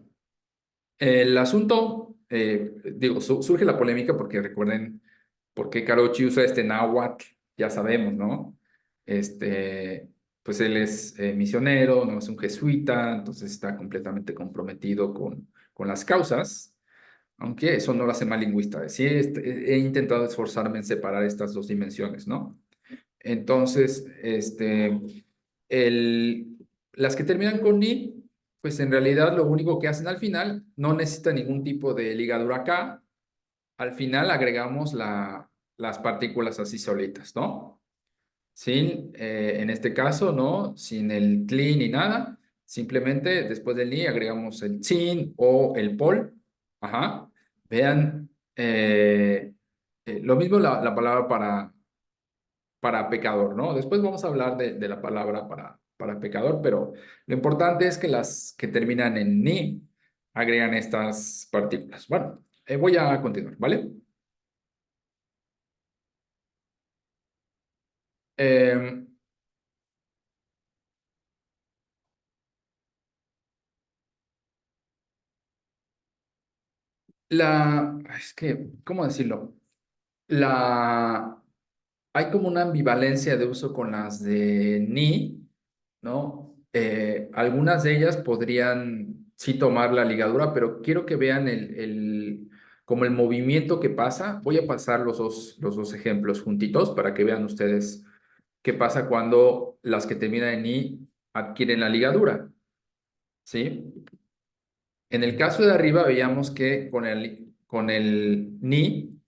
[SPEAKER 2] el asunto, digo, surge la polémica porque recuerden por qué Carochi usa este náhuatl, ya sabemos, ¿no? Pues él es misionero, no es un jesuita, entonces está completamente comprometido con las causas, aunque eso no lo hace mal lingüista. Sí, he intentado esforzarme en separar estas dos dimensiones, ¿no? Entonces, el, las que terminan con ni, pues en realidad lo único que hacen al final no necesita ningún tipo de ligadura acá. Al final agregamos las partículas así solitas, ¿no? Sin, en este caso, ¿no? Sin el tli ni nada. Simplemente después del ni agregamos el tsin o el pol. Ajá. Vean, lo mismo la palabra para pecador, ¿no? Después vamos a hablar de la palabra para pecador, pero lo importante es que las que terminan en ni agregan estas partículas. Bueno, voy a continuar, ¿vale? Eh, es que, ¿cómo decirlo? La, hay como una ambivalencia de uso con las de ni, ¿no? Algunas de ellas podrían sí tomar la ligadura, pero quiero que vean como el movimiento que pasa. Voy a pasar los dos ejemplos juntitos para que vean ustedes qué pasa cuando las que terminan en ni adquieren la ligadura, ¿sí? En el caso de arriba veíamos que con el ni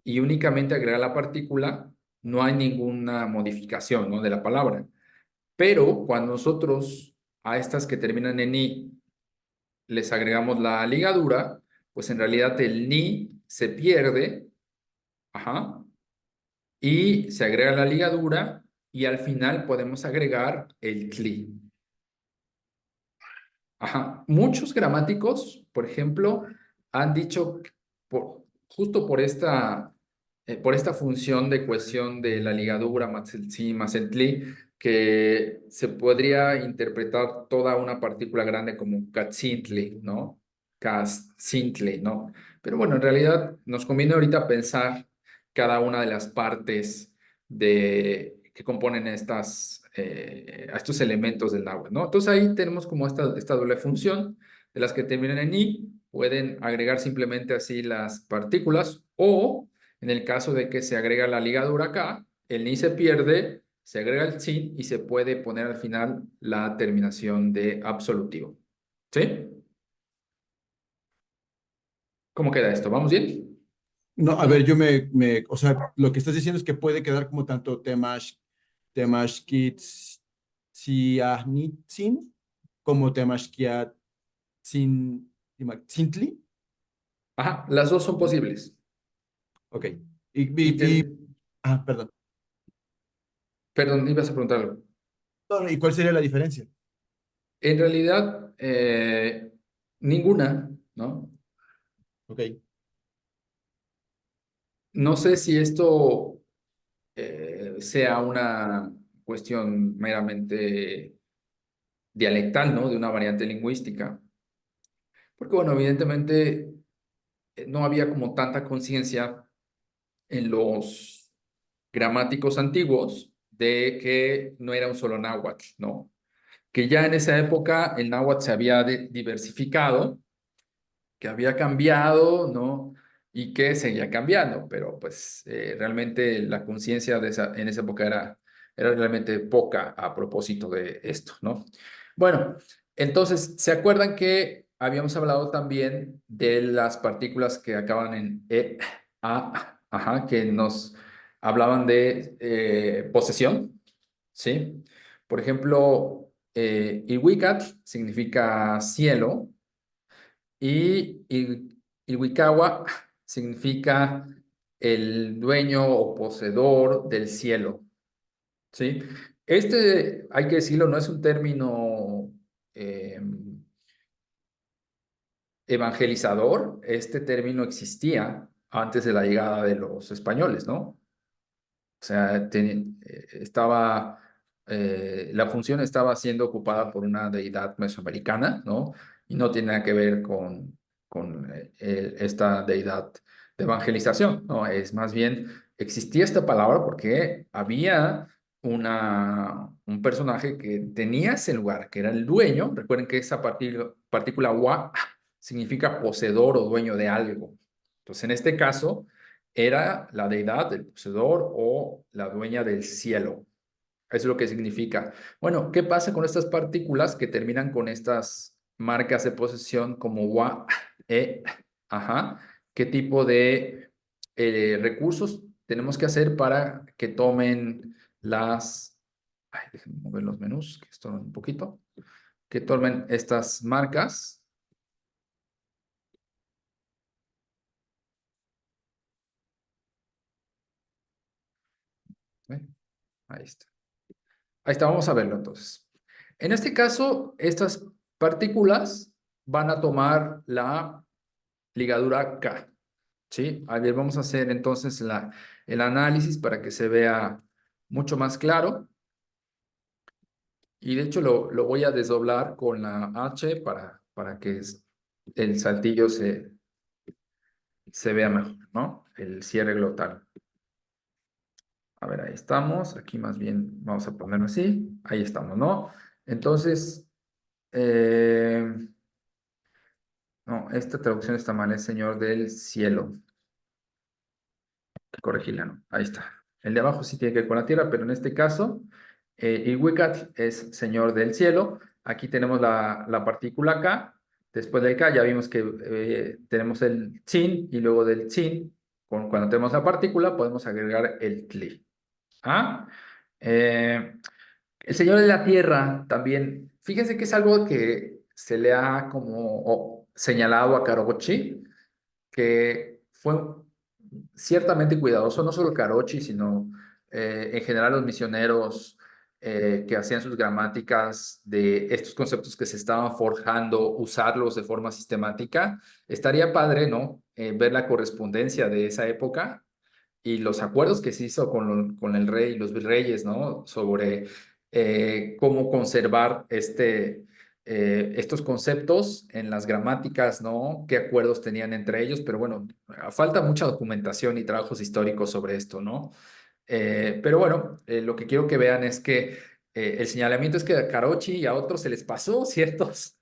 [SPEAKER 2] y únicamente agregar la partícula, no hay ninguna modificación, ¿no? De la palabra. Pero cuando nosotros a estas que terminan en ni les agregamos la ligadura, pues en realidad el ni se pierde, ajá, y se agrega la ligadura y al final podemos agregar el tli. Ajá. Muchos gramáticos, por ejemplo, han dicho justo por esta función de cohesión de la ligadura más el sí más el tli, que se podría interpretar toda una partícula grande como katzintli, ¿no? Katzintli, ¿no? Pero bueno, en realidad nos conviene ahorita pensar cada una de las partes que componen a estos elementos del náhuatl, ¿no? Entonces ahí tenemos como esta doble función de las que terminan en i, pueden agregar simplemente así las partículas o en el caso de que se agrega la ligadura acá, el ni se pierde, se agrega el sin y se puede poner al final la terminación de absolutivo. ¿Sí? ¿Cómo queda esto? ¿Vamos bien?
[SPEAKER 1] no, a ver, o sea, lo que estás diciendo es que puede quedar como tanto Temashkitsin como Temashkiatzintli.
[SPEAKER 2] Ajá, las dos son posibles.
[SPEAKER 1] Ok.
[SPEAKER 2] Y
[SPEAKER 1] Perdón.
[SPEAKER 2] perdón, ibas a preguntar algo.
[SPEAKER 1] No, no, ¿y cuál sería la diferencia?
[SPEAKER 2] En realidad, ninguna, ¿no?
[SPEAKER 1] Ok.
[SPEAKER 2] no sé si esto sea una cuestión meramente dialectal, ¿no? De una variante lingüística. Porque, bueno, evidentemente no había como tanta conciencia en los gramáticos antiguos de que no era un solo náhuatl, ¿no? Que ya en esa época el náhuatl se había diversificado, que había cambiado, ¿no? Y que seguía cambiando, pero pues realmente la conciencia en esa época era realmente poca a propósito de esto, ¿no? Bueno, entonces, ¿se acuerdan que habíamos hablado también de las partículas que acaban en E, A, ajá, que nos hablaban de posesión, ¿sí? Por ejemplo, Iwicat significa cielo, y Iwikawa significa el dueño o poseedor del cielo, ¿sí? Este, hay que decirlo, no es un término eh, evangelizador. Este término existía antes de la llegada de los españoles, ¿no? O sea, la función estaba siendo ocupada por una deidad mesoamericana, ¿no? Y no tiene nada que ver con esta deidad de evangelización, ¿no? Es más bien, existía esta palabra porque había un personaje que tenía ese lugar, que era el dueño. Recuerden que esa partícula wa significa poseedor o dueño de algo. Entonces, en este caso era la deidad, el poseedor o la dueña del cielo. Eso es lo que significa. Bueno, ¿qué pasa con estas partículas que terminan con estas marcas de posesión como wa, ajá? ¿Qué tipo de recursos tenemos que hacer para que tomen las... Ay, déjenme mover los menús, que esto un poquito. Que tomen estas marcas. ¿Eh? Ahí está. Ahí está, vamos a verlo entonces. En este caso, estas partículas van a tomar la ligadura K, ¿sí? A ver, vamos a hacer entonces el análisis para que se vea mucho más claro. Y de hecho lo voy a desdoblar con la H para que el saltillo se vea mejor, ¿no? El cierre glotal. A ver, ahí estamos. Aquí más bien vamos a ponerlo así. Ahí estamos, ¿no? Entonces, no, esta traducción está mal, es Señor del cielo. Hay que corregirla, ¿no? Ahí está. El de abajo sí tiene que ver con la tierra, pero en este caso, Iwicat es Señor del cielo. Aquí tenemos la partícula K. Después del K ya vimos que tenemos el Tsin, y luego del Tsin, cuando tenemos la partícula, podemos agregar el Tli. ¿Ah? El Señor de la Tierra también, fíjense que es algo que se le ha como señalado a Karochi, que fue ciertamente cuidadoso, no solo Karochi, sino en general los misioneros que hacían sus gramáticas de estos conceptos que se estaban forjando, usarlos de forma sistemática. Estaría padre, ¿no? Ver la correspondencia de esa época y los acuerdos que se hizo con el rey y los virreyes, ¿no? Sobre cómo conservar estos conceptos en las gramáticas, ¿no? Qué acuerdos tenían entre ellos, pero bueno, falta mucha documentación y trabajos históricos sobre esto, ¿no? Pero bueno, lo que quiero que vean es que el señalamiento es que a Carochi y a otros se les pasó ciertas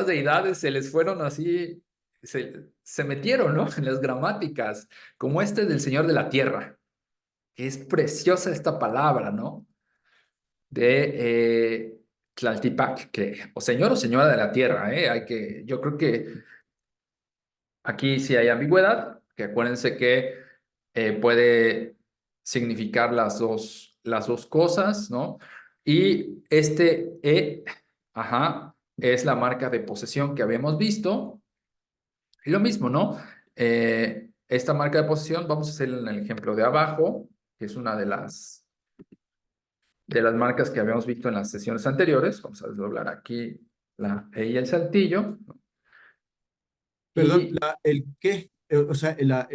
[SPEAKER 2] deidades, se les fueron así, se metieron, ¿no? En las gramáticas, como este del Señor de la Tierra, que es preciosa esta palabra, ¿no? De Tlaltipac, o Señor o Señora de la Tierra, ¿eh? Yo creo que aquí sí hay ambigüedad, que acuérdense que puede significar las dos cosas, ¿no? Y este ajá, es la marca de posesión que habíamos visto. Y lo mismo, ¿no? Esta marca de posesión, vamos a hacer en el ejemplo de abajo, que es una de las marcas que habíamos visto en las sesiones anteriores. Vamos a desdoblar aquí la E y el saltillo.
[SPEAKER 1] Perdón,
[SPEAKER 2] Y
[SPEAKER 1] ¿el qué? O sea, la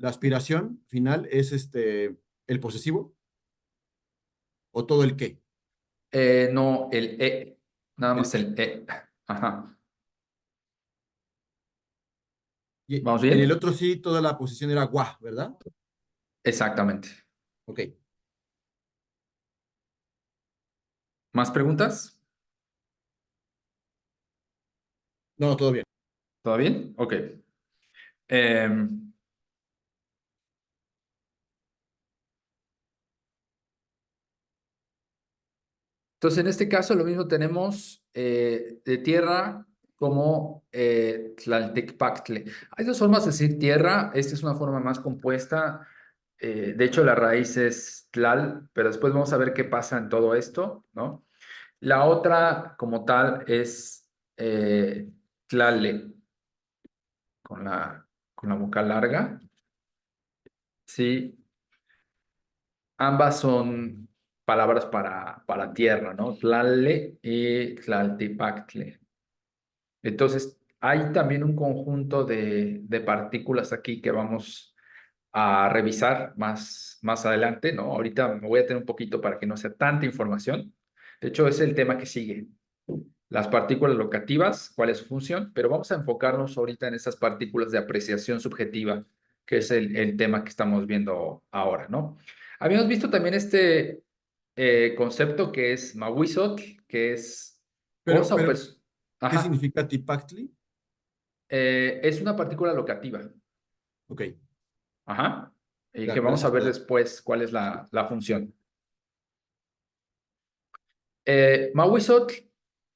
[SPEAKER 1] aspiración final es el posesivo o todo el qué.
[SPEAKER 2] No, el E, nada
[SPEAKER 1] El
[SPEAKER 2] más
[SPEAKER 1] qué.
[SPEAKER 2] el E. Ajá.
[SPEAKER 1] Y
[SPEAKER 2] ¿Vamos
[SPEAKER 1] en el
[SPEAKER 2] bien?
[SPEAKER 1] otro sí, toda la posición era gua, ¿verdad?
[SPEAKER 2] Exactamente.
[SPEAKER 1] Ok.
[SPEAKER 2] ¿Más preguntas?
[SPEAKER 1] No, todo bien.
[SPEAKER 2] ¿Todo bien? Ok. Em, entonces, en este caso, lo mismo tenemos de tierra como Tlaltecpactle. Hay dos formas de decir tierra. Esta es una forma más compuesta. De hecho, la raíz es tlal, pero después vamos a ver qué pasa en todo esto, ¿no? La otra, como tal, es tlale, con la boca larga. Sí, ambas son palabras para tierra, ¿no? Tlale y tlaltepactle. Entonces, hay también un conjunto de partículas aquí que vamos a revisar más adelante, ¿no? Ahorita me voy a tener un poquito para que no sea tanta información. De hecho, es el tema que sigue. Las partículas locativas, cuál es su función, pero vamos a enfocarnos ahorita en esas partículas de apreciación subjetiva, que es el tema que estamos viendo ahora, ¿no? Habíamos visto también este concepto que es Mawisot, que es cosa o
[SPEAKER 1] Pero,
[SPEAKER 2] persona.
[SPEAKER 1] ¿qué
[SPEAKER 2] Ajá.
[SPEAKER 1] significa Tipactli?
[SPEAKER 2] Es una partícula locativa.
[SPEAKER 1] Ok,
[SPEAKER 2] Ajá. Y que vamos a
[SPEAKER 1] gracias.
[SPEAKER 2] ver después cuál es la función. Mawisot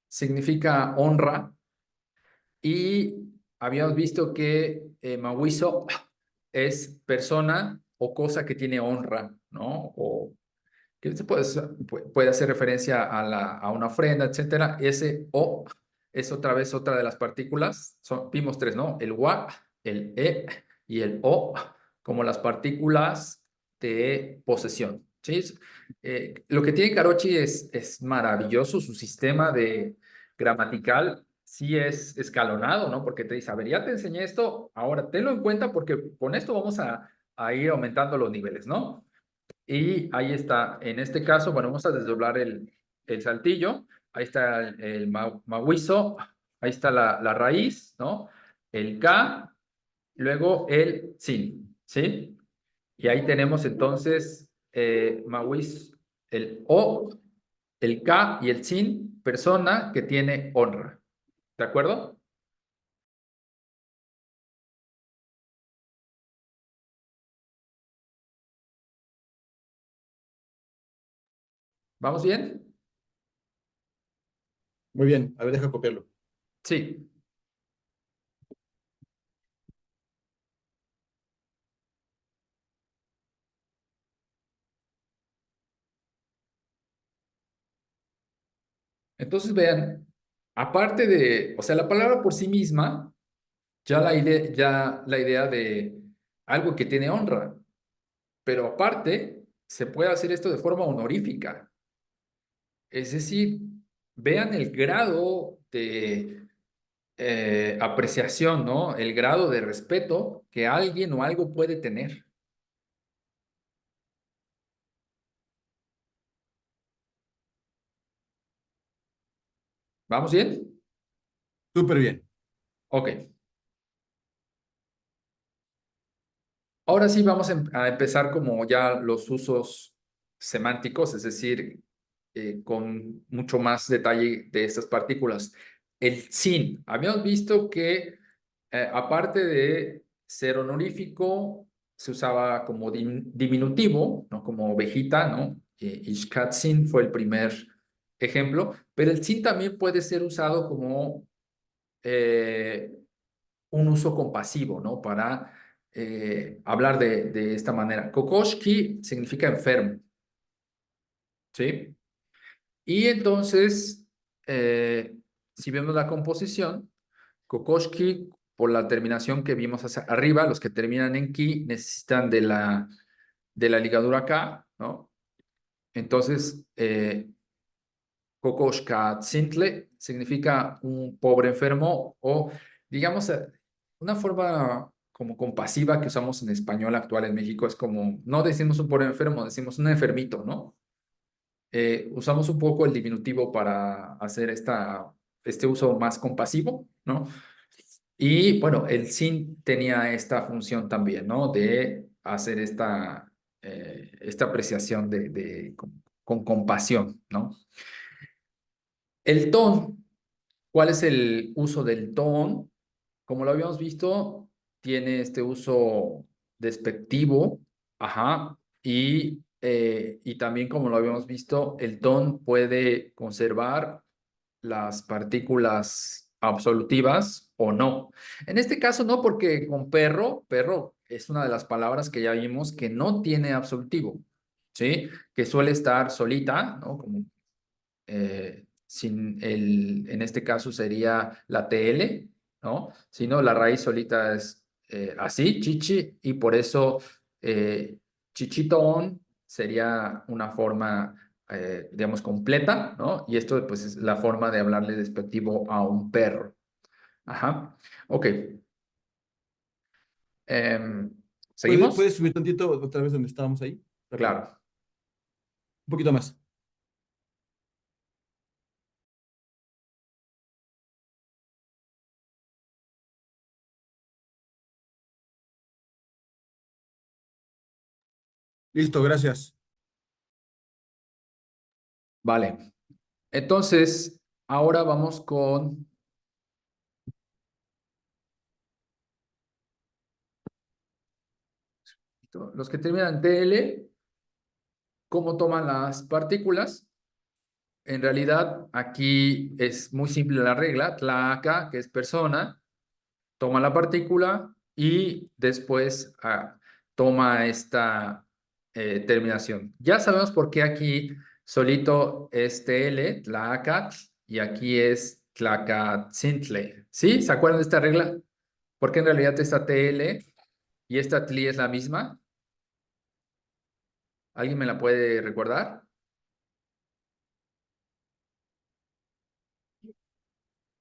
[SPEAKER 2] significa honra y habíamos visto que Mawiso es persona o cosa que tiene honra, ¿no? O que se puede hacer referencia a una ofrenda, etcétera. Ese O es otra vez otra de las partículas. Vimos tres, ¿no? El Wa, el E y el O como las partículas de posesión, ¿sí? Lo que tiene Carochi es maravilloso, su sistema de gramatical sí es escalonado, ¿no? Porque te dice, a ver, ya te enseñé esto, ahora tenlo en cuenta porque con esto vamos a ir aumentando los niveles, ¿no? Y ahí está, en este caso, bueno, vamos a desdoblar el saltillo, ahí está el maguizo, ahí está la raíz, ¿no? El K, luego el sin, ¿sí? Y ahí tenemos entonces maguiz, el O, el K y el sin, persona que tiene honra, ¿de acuerdo? ¿Vamos bien?
[SPEAKER 1] Muy bien, a ver, deja copiarlo.
[SPEAKER 2] Sí. Entonces vean, aparte de, o sea, la palabra por sí misma, ya la idea de algo que tiene honra, pero aparte se puede hacer esto de forma honorífica. Es decir, vean el grado de apreciación, ¿no? El grado de respeto que alguien o algo puede tener. ¿Vamos bien?
[SPEAKER 1] Súper bien.
[SPEAKER 2] Ok. Ahora sí vamos a empezar como ya los usos semánticos, es decir, con mucho más detalle de estas partículas. El sin, habíamos visto que aparte de ser honorífico, se usaba como diminutivo, ¿no? Como ovejita, ¿no? Ishkatzin fue el primer ejemplo, pero el sin también puede ser usado como eh, un uso compasivo, ¿no? Para hablar de esta manera. Kokoshki significa enfermo, ¿sí? Y entonces, si vemos la composición, Kokoshki, por la terminación que vimos hacia arriba, los que terminan en ki necesitan de la ligadura K, ¿no? Entonces, Kokoshka Tzintle significa un pobre enfermo o, digamos, una forma como compasiva que usamos en español actual en México es como, no decimos un pobre enfermo, decimos un enfermito, ¿no? Usamos un poco el diminutivo para hacer este uso más compasivo, ¿no? Y bueno, el sin tenía esta función también, ¿no? De hacer esta apreciación con compasión, ¿no? El ton, ¿cuál es el uso del ton? Como lo habíamos visto, tiene este uso despectivo, ajá, y también como lo habíamos visto, el ton puede conservar las partículas absolutivas o no. En este caso no, porque con perro es una de las palabras que ya vimos que no tiene absolutivo, ¿sí? Que suele estar solita, ¿no? Como en este caso sería la TL, ¿no? Si no, la raíz solita es así, chichi, y por eso chichitón sería una forma, digamos, completa, ¿no? Y esto, pues, es la forma de hablarle despectivo a un perro. Ajá, ok. ¿Seguimos?
[SPEAKER 1] ¿Puedes subir tantito otra vez donde estábamos ahí? Rápido.
[SPEAKER 2] Claro.
[SPEAKER 1] Un poquito más. Listo, gracias.
[SPEAKER 2] Vale. Entonces, ahora vamos con los que terminan en TL. ¿Cómo toman las partículas? En realidad, aquí es muy simple la regla. Tlaca, que es persona, toma la partícula y después toma esta terminación. Ya sabemos por qué aquí solito es TL, tlacat, y aquí es tlacatzintle. ¿Sí? ¿Se acuerdan de esta regla? Porque en realidad esta TL y esta tli es la misma. ¿Alguien me la puede recordar?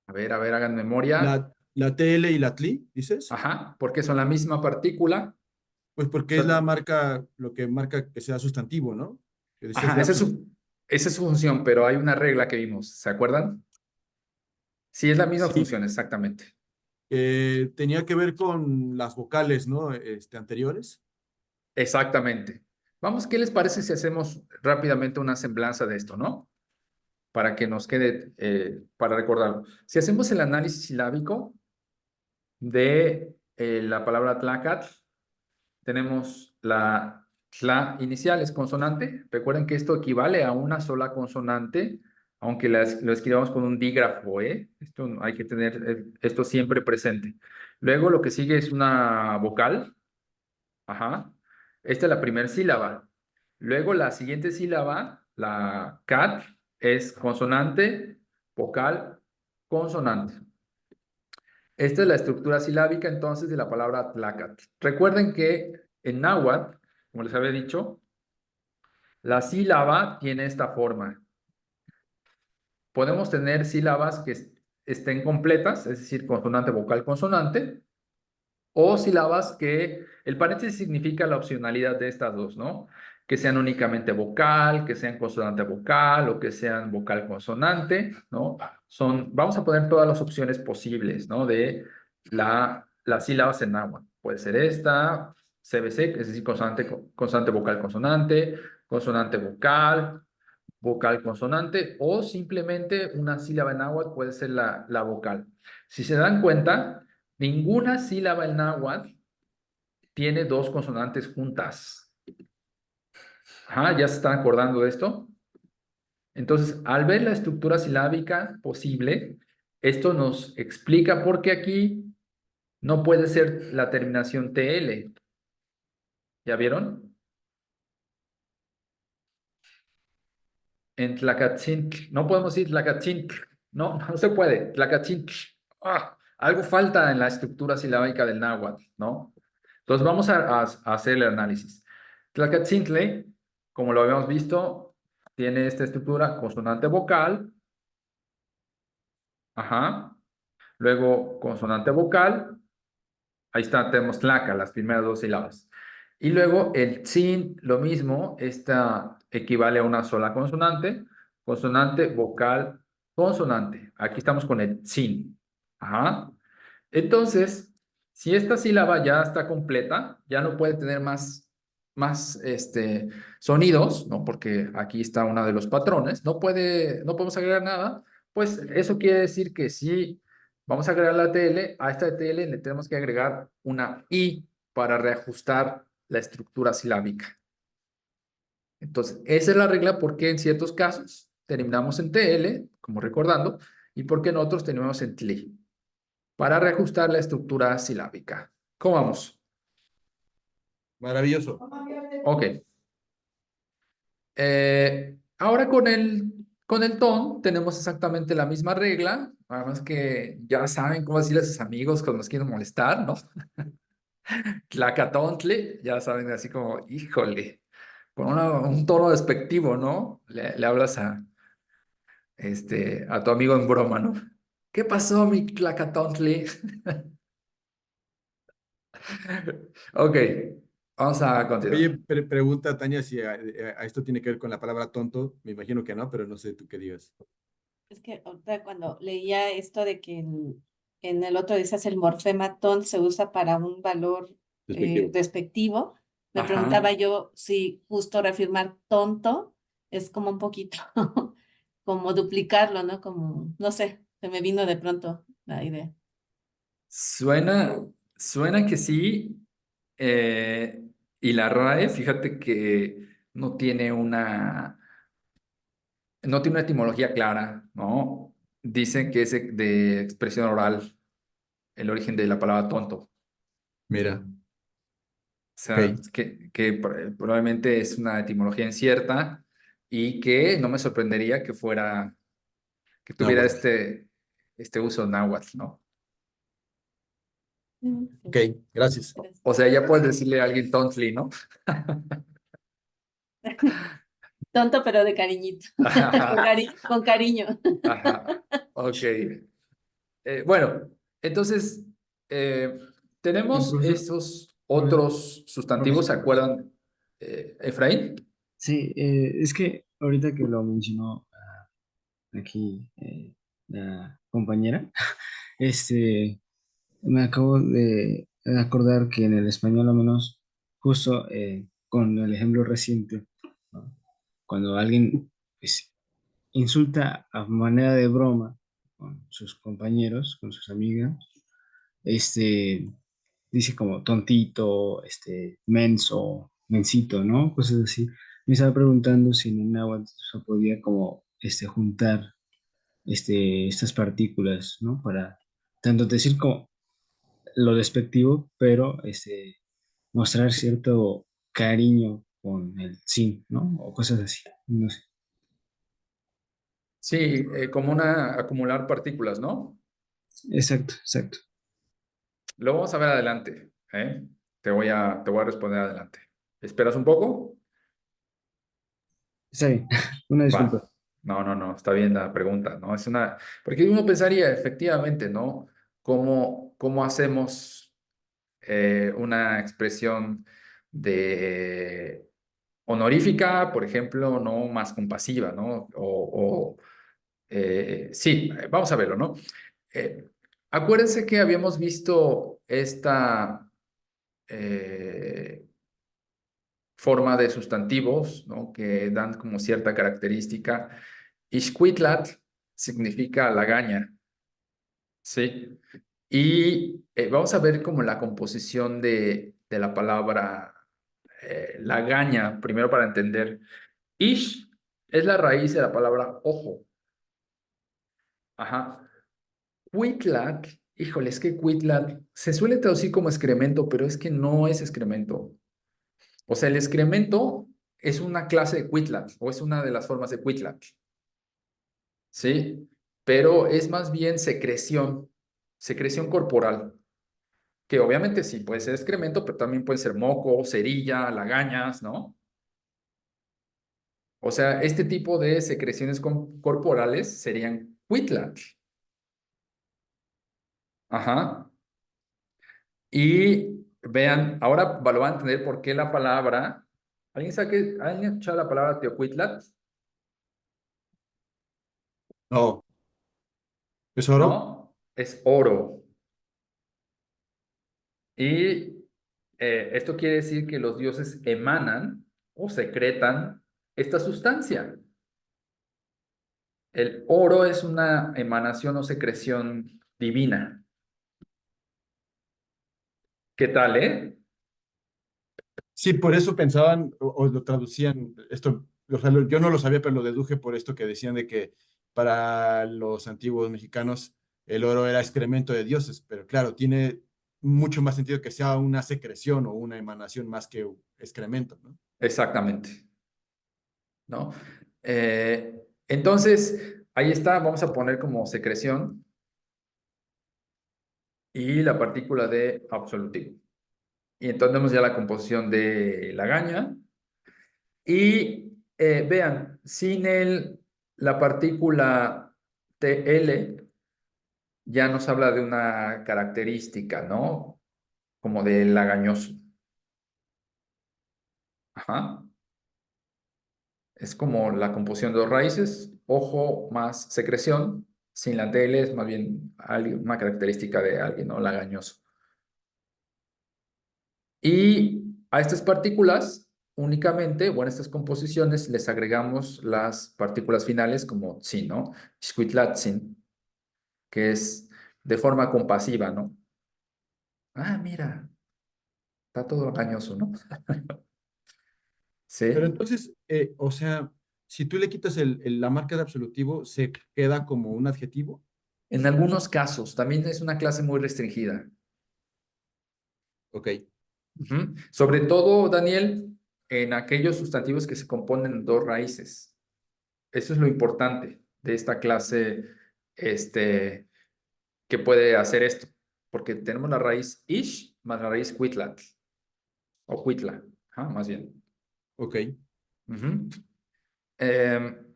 [SPEAKER 2] A ver, hagan memoria.
[SPEAKER 1] La TL y la TLI, dices,
[SPEAKER 2] Ajá, porque son la misma partícula.
[SPEAKER 1] pues porque es la
[SPEAKER 2] Son-
[SPEAKER 1] marca, lo que marca que sea sustantivo, ¿no? Que decías
[SPEAKER 2] Ajá,
[SPEAKER 1] verbo sustantivo.
[SPEAKER 2] esa es su función, pero hay una regla que vimos, ¿se acuerdan? Sí, es la misma
[SPEAKER 1] Sí,
[SPEAKER 2] función, exactamente.
[SPEAKER 1] tenía que ver con las vocales, ¿no? Anteriores.
[SPEAKER 2] Exactamente. Vamos, ¿qué les parece si hacemos rápidamente una semblanza de esto, ¿no? Para que nos quede, para recordarlo. Si hacemos el análisis silábico de la palabra tlacat, tenemos la tla inicial, es consonante. Recuerden que esto equivale a una sola consonante, aunque lo escribamos con un dígrafo, ¿eh? Esto hay que tener esto siempre presente. Luego lo que sigue es una vocal. Ajá. Esta es la primera sílaba. Luego la siguiente sílaba, la cat, es consonante, vocal, consonante. Esta es la estructura silábica entonces de la palabra tlacat. Recuerden que en náhuatl, como les había dicho, la sílaba tiene esta forma. Podemos tener sílabas que estén completas, es decir, consonante, vocal, consonante, o sílabas que el paréntesis significa la opcionalidad de estas dos, ¿no? Que sean únicamente vocal, que sean consonante vocal o que sean vocal consonante, ¿no? Vamos a poner todas las opciones posibles, ¿no? De las sílabas en náhuatl. Puede ser esta, CBC, es decir, consonante vocal consonante vocal, vocal consonante, o simplemente una sílaba en náhuatl puede ser la vocal. Si se dan cuenta, ninguna sílaba en náhuatl tiene dos consonantes juntas. Ajá, ¿ya se están acordando de esto? Entonces, al ver la estructura silábica posible, esto nos explica por qué aquí no puede ser la terminación TL. ¿Ya vieron? En Tlacatzintl, no podemos decir Tlacatzintl, no, no se puede, Tlacatzintl. Algo falta en la estructura silábica del náhuatl, ¿no? Entonces vamos a hacer el análisis. Tlacatzintle, como lo habíamos visto, tiene esta estructura consonante vocal, ajá, luego consonante vocal, Ahí está, tenemos tlaca, las primeras dos sílabas. Y luego el tsin, lo mismo, esta equivale a una sola consonante, vocal, consonante. Aquí estamos con el tsin. Ajá. Entonces, si esta sílaba ya está completa, ya no puede tener más sonidos, ¿no? Porque aquí está uno de los patrones, no podemos agregar nada, pues eso quiere decir que si vamos a agregar la TL, a esta TL le tenemos que agregar una I para reajustar la estructura silábica. Entonces, esa es la regla porque en ciertos casos terminamos en TL, como recordando, y porque en otros terminamos en TLI para reajustar la estructura silábica. ¿Cómo vamos?
[SPEAKER 1] Maravilloso.
[SPEAKER 2] Ok. Ahora con el ton tenemos exactamente la misma regla, nada más que ya saben cómo decirle a sus amigos cuando los quieren molestar, ¿no? Tlacatontle, ya saben, así como, híjole, con un tono despectivo, ¿no? Le hablas a tu amigo en broma, ¿no? ¿Qué pasó, mi tlacatontle? Ok, vamos a
[SPEAKER 1] Oye,
[SPEAKER 2] continuar.
[SPEAKER 1] pregunta Tania si a esto tiene que ver con la palabra tonto. Me imagino que no, pero no sé tú qué digas.
[SPEAKER 4] Es que ahorita cuando leía esto de que en el otro dices el morfema ton se usa para un valor
[SPEAKER 1] Despectivo.
[SPEAKER 4] despectivo, me
[SPEAKER 2] Ajá.
[SPEAKER 4] preguntaba yo si justo reafirmar tonto es como un poquito como duplicarlo, ¿no? Como, no sé, se me vino de pronto la idea.
[SPEAKER 2] Suena que sí. Y la RAE, fíjate que no tiene una etimología clara, ¿no? Dicen que es de expresión oral el origen de la palabra tonto. O
[SPEAKER 1] Mira, ok.
[SPEAKER 2] sea, que probablemente es una etimología incierta y que no me sorprendería que tuviera
[SPEAKER 1] Náhuatl.
[SPEAKER 2] este uso náhuatl, ¿no?
[SPEAKER 1] Ok, gracias.
[SPEAKER 2] O sea, ya puedes decirle a alguien tontli, ¿no?
[SPEAKER 4] Tonto, pero de cariñito, con cariño.
[SPEAKER 2] Ajá, ok. Bueno, entonces, eh,
[SPEAKER 3] Y
[SPEAKER 2] tenemos
[SPEAKER 3] profesor,
[SPEAKER 2] estos
[SPEAKER 3] profe-
[SPEAKER 2] otros sustantivos, ¿se
[SPEAKER 3] profesor,
[SPEAKER 2] acuerdan, Efraín?
[SPEAKER 3] sí, es que ahorita que lo mencionó aquí la compañera, este, me acabo de acordar que en el español, al menos, justo con el ejemplo reciente, ¿no? Cuando alguien pues, insulta a manera de broma con sus compañeros, con sus amigas, este, dice como tontito, menso, mensito, ¿no? Cosas así. Me estaba preguntando si en un náhuatl se podía como, juntar, estas partículas, ¿no? Para tanto decir como lo despectivo, pero, mostrar cierto cariño con el sí, ¿no? O cosas así, no sé.
[SPEAKER 2] Sí, como acumular partículas, ¿no?
[SPEAKER 3] Exacto, exacto.
[SPEAKER 2] Lo vamos a ver adelante, ¿eh? Te voy a responder adelante. ¿Esperas un poco?
[SPEAKER 3] Está bien, una disculpa.
[SPEAKER 2] Va. No, no, no, está bien la pregunta, ¿no? Porque uno pensaría, efectivamente, ¿no? ¿Cómo hacemos una expresión de honorífica, por ejemplo, no más compasiva, ¿no? Sí, vamos a verlo, ¿no? Eh, Acuérdense que habíamos visto esta eh, forma de sustantivos, ¿no? Que dan como cierta característica. Ixcuitlat significa lagaña, ¿sí? Y vamos a ver como la composición de la palabra lagaña, primero para entender. Ish es la raíz de la palabra ojo. Ajá. Cuitlac, híjole, es que Cuitlac se suele traducir como excremento, pero es que no es excremento. O sea, el excremento es una clase de Cuitlac o es una de las formas de Cuitlac, ¿sí? Pero es más bien secreción corporal, que obviamente sí puede ser excremento, pero también puede ser moco, cerilla, lagañas, ¿no? O sea, este tipo de secreciones corporales serían Cuitlac. Ajá. Y vean, ahora lo van a entender por qué la palabra. ¿Alguien ha escuchado la palabra Teocuitlatl?
[SPEAKER 1] No, ¿es oro?
[SPEAKER 2] No, es oro. Y esto quiere decir que los dioses emanan o secretan esta sustancia. El oro es una emanación o secreción divina. ¿Qué tal,
[SPEAKER 1] Sí, por eso pensaban o lo traducían, esto, o sea, yo no lo sabía, pero lo deduje por esto que decían de que para los antiguos mexicanos el oro era excremento de dioses, pero claro, tiene mucho más sentido que sea una secreción o una emanación más que excremento, ¿no?
[SPEAKER 2] Exactamente, ¿no? Entonces, ahí está, vamos a poner como secreción y la partícula de absolutivo. Y entonces tenemos ya la composición de Lagaña. Y vean, sin la partícula TL ya nos habla de una característica, ¿no? Como de lagañoso. Ajá. Es como la composición de dos raíces, ojo más secreción. Sin la TL es más bien una característica de alguien, ¿no? Lagañoso. Y a estas partículas únicamente, bueno, estas composiciones les agregamos las partículas finales como tzin, ¿no? Xcuitlatzin, que es de forma compasiva, ¿no? Ah, mira, está todo engañoso, ¿no?
[SPEAKER 1] Pero
[SPEAKER 2] Sí.
[SPEAKER 1] entonces, o sea, si tú le quitas la marca de absolutivo, se queda como un adjetivo.
[SPEAKER 2] En algunos casos, también es una clase muy restringida.
[SPEAKER 1] Ok,
[SPEAKER 2] Ujú. Sobre todo, Daniel, en aquellos sustantivos que se componen de dos raíces. Eso es lo importante de esta clase, que puede hacer esto, porque tenemos la raíz ish más la raíz cuitlatl, o cuitla, más bien.
[SPEAKER 1] ok.
[SPEAKER 2] Ujú. Em,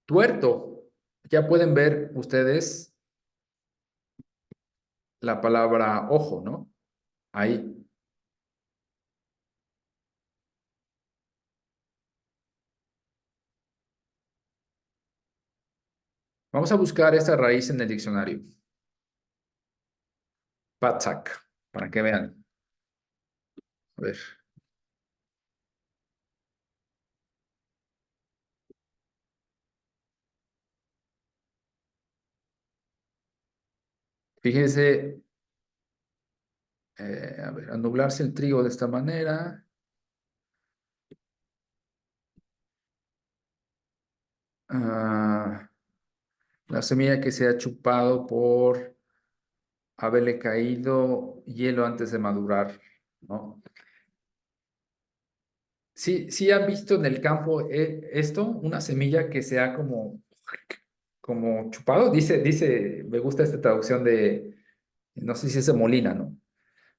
[SPEAKER 2] Tuerto, ya pueden ver ustedes la palabra ojo, ¿no? Ahí. Vamos a buscar esta raíz en el diccionario. Patzak, para que vean. A ver. Fíjense, a ver, anublarse el trigo de esta manera. Ah, la semilla que se ha chupado por haberle caído hielo antes de madurar, ¿no? Sí, sí han visto en el campo esto, una semilla que se ha como chupado. Me gusta esta traducción de, no sé si es de Molina, ¿no?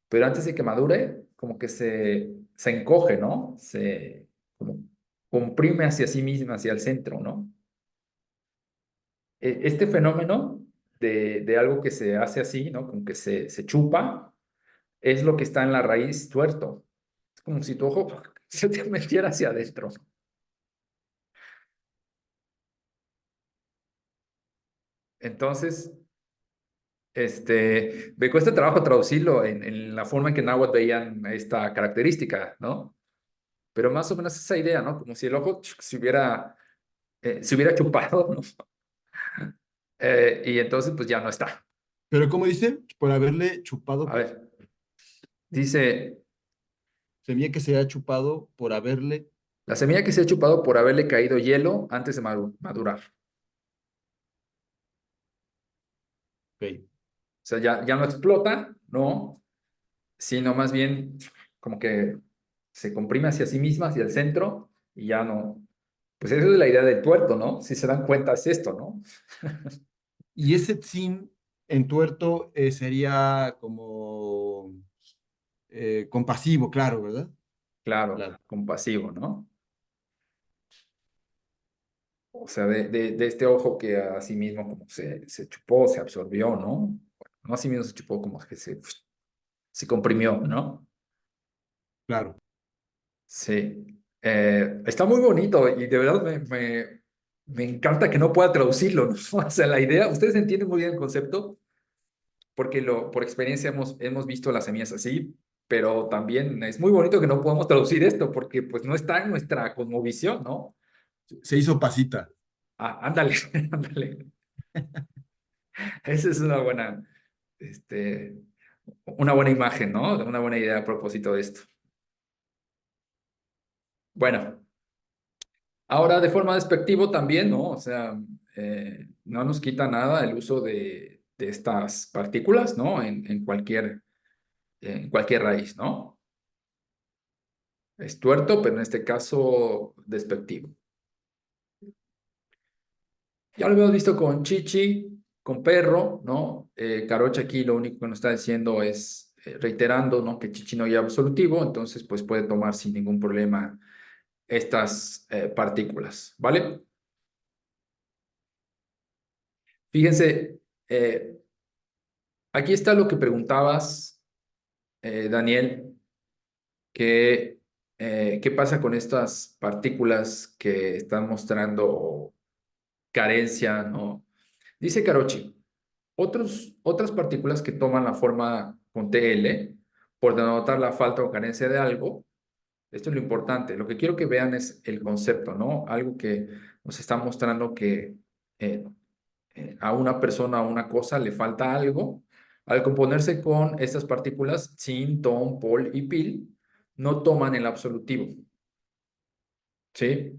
[SPEAKER 2] Pero antes de que madure, como que se encoge, ¿no? Se como comprime hacia sí misma, hacia el centro, ¿no? Este fenómeno de algo que se hace así, ¿no? Como que se chupa, es lo que está en la raíz tuerto. Es como si tu ojo se te metiera hacia adentro. Entonces, me cuesta trabajo traducirlo en la forma en que náhuatl veían esta característica, ¿no? Pero más o menos esa idea, ¿no? Como si el ojo se hubiera chupado, ¿no? Y entonces, pues ya no está.
[SPEAKER 1] Pero ¿cómo dice? Por haberle chupado,
[SPEAKER 2] A
[SPEAKER 1] ¿qué?
[SPEAKER 2] ver, dice,
[SPEAKER 1] Semilla que se ha chupado por haberle.
[SPEAKER 2] la semilla que se ha chupado por haberle caído hielo antes de madurar.
[SPEAKER 1] Ok.
[SPEAKER 2] O sea, ya no explota, ¿no? Sino más bien como que se comprime hacia sí misma, hacia el centro, y ya no. Pues esa es la idea del tuerto, ¿no? Si se dan cuenta es esto, ¿no?
[SPEAKER 1] Y ese tzin en tuerto sería como compasivo, claro, ¿verdad?
[SPEAKER 2] Claro,
[SPEAKER 1] Claro.
[SPEAKER 2] compasivo, ¿no? O sea, de este ojo que a sí mismo como se chupó, se absorbió, ¿no? No a sí mismo se chupó, como que se se comprimió, ¿no?
[SPEAKER 1] Claro.
[SPEAKER 2] Sí. Está muy bonito y de verdad me encanta que no pueda traducirlo, ¿no? O sea, la idea, ustedes entienden muy bien el concepto, porque por experiencia hemos visto las semillas así, pero también es muy bonito que no podamos traducir esto, porque pues no está en nuestra cosmovisión, ¿no?
[SPEAKER 1] Se hizo pasita.
[SPEAKER 2] Ah, ándale, ándale. Esa es este, una buena imagen, ¿no? Una buena idea a propósito de esto. Bueno, ahora de forma despectivo también, ¿no? O sea, no nos quita nada el uso de estas partículas, ¿no? En cualquier raíz, ¿no? Es tuerto, pero en este caso despectivo. Ya lo hemos visto con chichi, con perro, ¿no? Carocha aquí lo único que nos está diciendo es reiterando, ¿no? Que chichi no lleva absolutivo, entonces pues puede tomar sin ningún problema estas partículas, ¿vale? Fíjense, aquí está lo que preguntabas, Daniel, que qué pasa con estas partículas que están mostrando carencia, ¿no? Dice Carochi, otras partículas que toman la forma con TL por denotar la falta o carencia de algo. Esto es lo importante. Lo que quiero que vean es el concepto, ¿no? Algo que nos está mostrando que eh, a una persona o una cosa le falta algo. Al componerse con estas partículas, sin, ton, pol y pil, no toman el absolutivo. ¿Sí?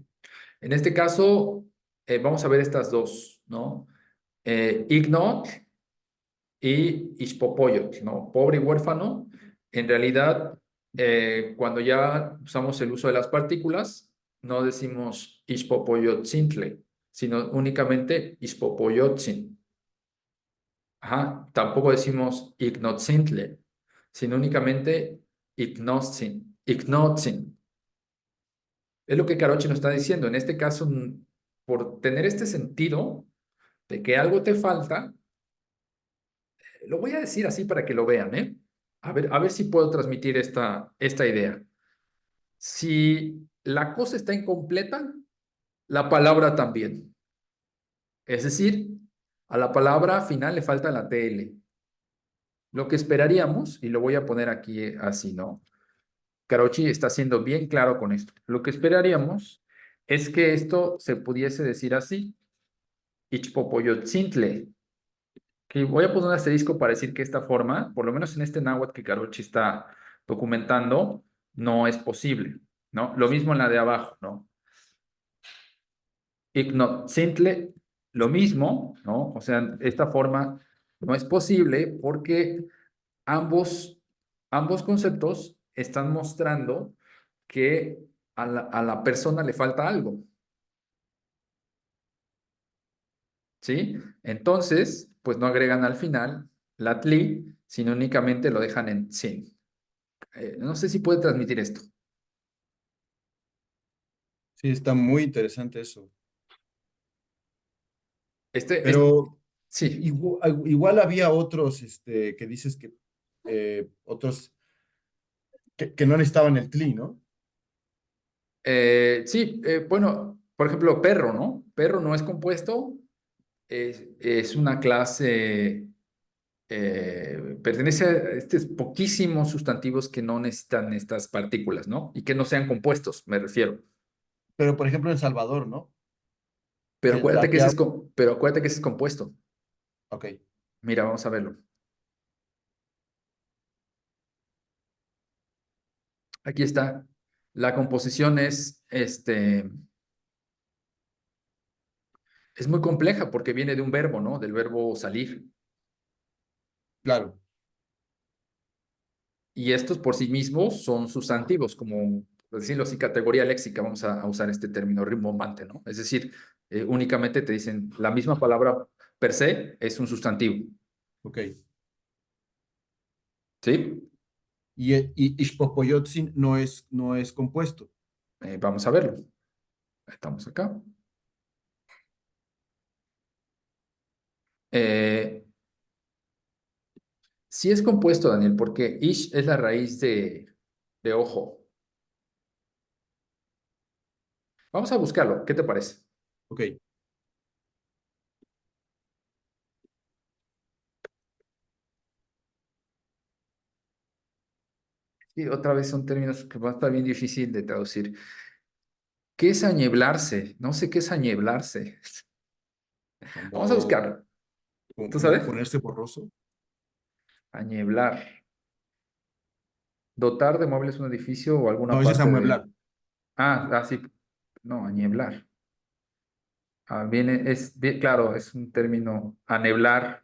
[SPEAKER 2] En este caso, vamos a ver estas dos, ¿no? Ignot y Ishpopoyot, ¿no? Pobre y huérfano. En realidad, cuando ya usamos el uso de las partículas, no decimos Ishpopoyotzintle, sino únicamente Ishpopoyotzin. Ajá, tampoco decimos Ignotzintle, sino únicamente Ignotzin. Es lo que Carochi nos está diciendo. En este caso, por tener este sentido de que algo te falta, lo voy a decir así para que lo vean, ¿eh? A ver si puedo transmitir esta idea. Si la cosa está incompleta, la palabra también. Es decir, a la palabra final le falta la TL. Lo que esperaríamos, y lo voy a poner aquí así, ¿no? Carochi está siendo bien claro con esto. Lo que esperaríamos es que esto se pudiese decir así, Ichpopoyotzintle, que voy a poner un asterisco para decir que esta forma, por lo menos en este náhuatl que Carochi está documentando, no es posible, ¿no? Lo mismo en la de abajo, ¿no? Ignotzintle, lo mismo, ¿no? O sea, esta forma no es posible porque ambos conceptos están mostrando que a la persona le falta algo, ¿sí? Entonces, pues no agregan al final la tli, sino únicamente lo dejan en sin. No sé si puede transmitir esto.
[SPEAKER 1] Sí, está muy interesante eso.
[SPEAKER 2] Este,
[SPEAKER 1] Pero
[SPEAKER 2] sí,
[SPEAKER 1] igual había otros, que dices que otros que no necesitaban el TLI, ¿no?
[SPEAKER 2] sí, bueno, por ejemplo, perro, ¿no? Perro no es compuesto, es una clase, pertenece a estos poquísimos sustantivos que no necesitan estas partículas, ¿no? Y que no sean compuestos, me refiero.
[SPEAKER 1] Pero por ejemplo en Salvador, ¿no?
[SPEAKER 2] Pero acuérdate que ese
[SPEAKER 1] Había,
[SPEAKER 2] pero acuérdate que ese es compuesto.
[SPEAKER 1] ok,
[SPEAKER 2] Mira, vamos a verlo. Aquí está. La composición es muy compleja porque viene de un verbo, ¿no? Del verbo salir.
[SPEAKER 1] claro,
[SPEAKER 2] Y estos por sí mismos son sustantivos, como, por decirlo así, categoría léxica, vamos a usar este término rimbombante, ¿no? Es decir, únicamente te dicen la misma palabra per se es un sustantivo,
[SPEAKER 1] ok.
[SPEAKER 2] ¿sí?
[SPEAKER 1] Y Ixpopoyotzin no es compuesto.
[SPEAKER 2] Vamos a verlo. Estamos acá. Eh, Sí es compuesto, Daniel, porque ish es la raíz de ojo. Vamos a buscarlo. ¿Qué te parece?
[SPEAKER 1] Ok.
[SPEAKER 2] Sí, otra vez son términos que va a estar bien difícil de traducir. ¿Qué es añeblarse? No sé qué es añeblarse. Vamos a
[SPEAKER 1] Como,
[SPEAKER 2] buscarlo. ¿Tú
[SPEAKER 1] como
[SPEAKER 2] sabes?
[SPEAKER 1] ponerse borroso.
[SPEAKER 2] Añeblar. Dotar de muebles un edificio o alguna
[SPEAKER 1] No, ese es
[SPEAKER 2] parte de
[SPEAKER 1] amueblar.
[SPEAKER 2] él. Sí. No, añeblar. Claro, es un término. Aneblar.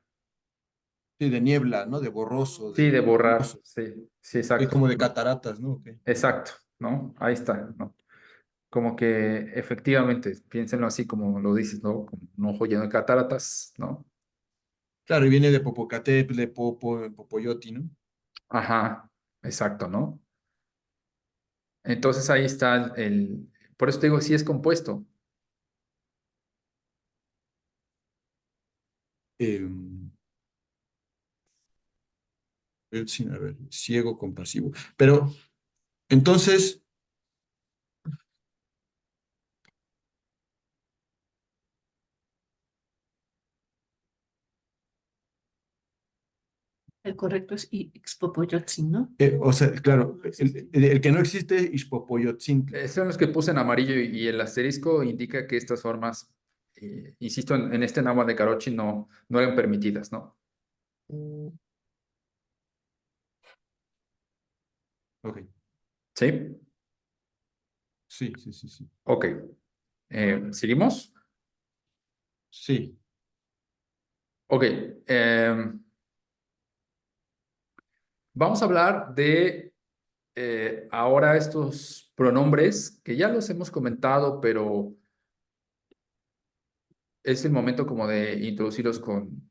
[SPEAKER 1] Sí, de niebla, ¿no? De borroso,
[SPEAKER 2] Sí, de
[SPEAKER 1] de
[SPEAKER 2] borrar.
[SPEAKER 1] borroso.
[SPEAKER 2] Sí, sí,
[SPEAKER 1] Es
[SPEAKER 2] exacto.
[SPEAKER 1] como de
[SPEAKER 2] ¿No?
[SPEAKER 1] cataratas, ¿no? Ok.
[SPEAKER 2] Exacto, ¿no? Ahí está, ¿no? Como que efectivamente, piénsenlo así como lo dices, ¿no? Como un ojo lleno de cataratas, ¿no?
[SPEAKER 1] Claro, y viene de Popocatépetl, de Popoyoti, ¿no?
[SPEAKER 2] Ajá, exacto, ¿no? Entonces ahí está por eso te digo, sí es compuesto.
[SPEAKER 1] Em, a ver, ciego compasivo. Pero entonces,
[SPEAKER 4] El correcto es Ixpopoyotzin, ¿no?
[SPEAKER 1] o sea, claro, el que no existe es Ixpopoyotzintli.
[SPEAKER 2] Son los que puse en amarillo y el asterisco indica que estas formas, insisto, en este náhuatl de Carochi no eran permitidas, ¿no?
[SPEAKER 1] Ok,
[SPEAKER 2] ¿Sí?
[SPEAKER 1] sí, sí, sí, sí.
[SPEAKER 2] Ok. ¿Seguimos?
[SPEAKER 1] Sí,
[SPEAKER 2] Ok. Vamos a hablar de ahora estos pronombres que ya los hemos comentado, pero es el momento como de introducirlos con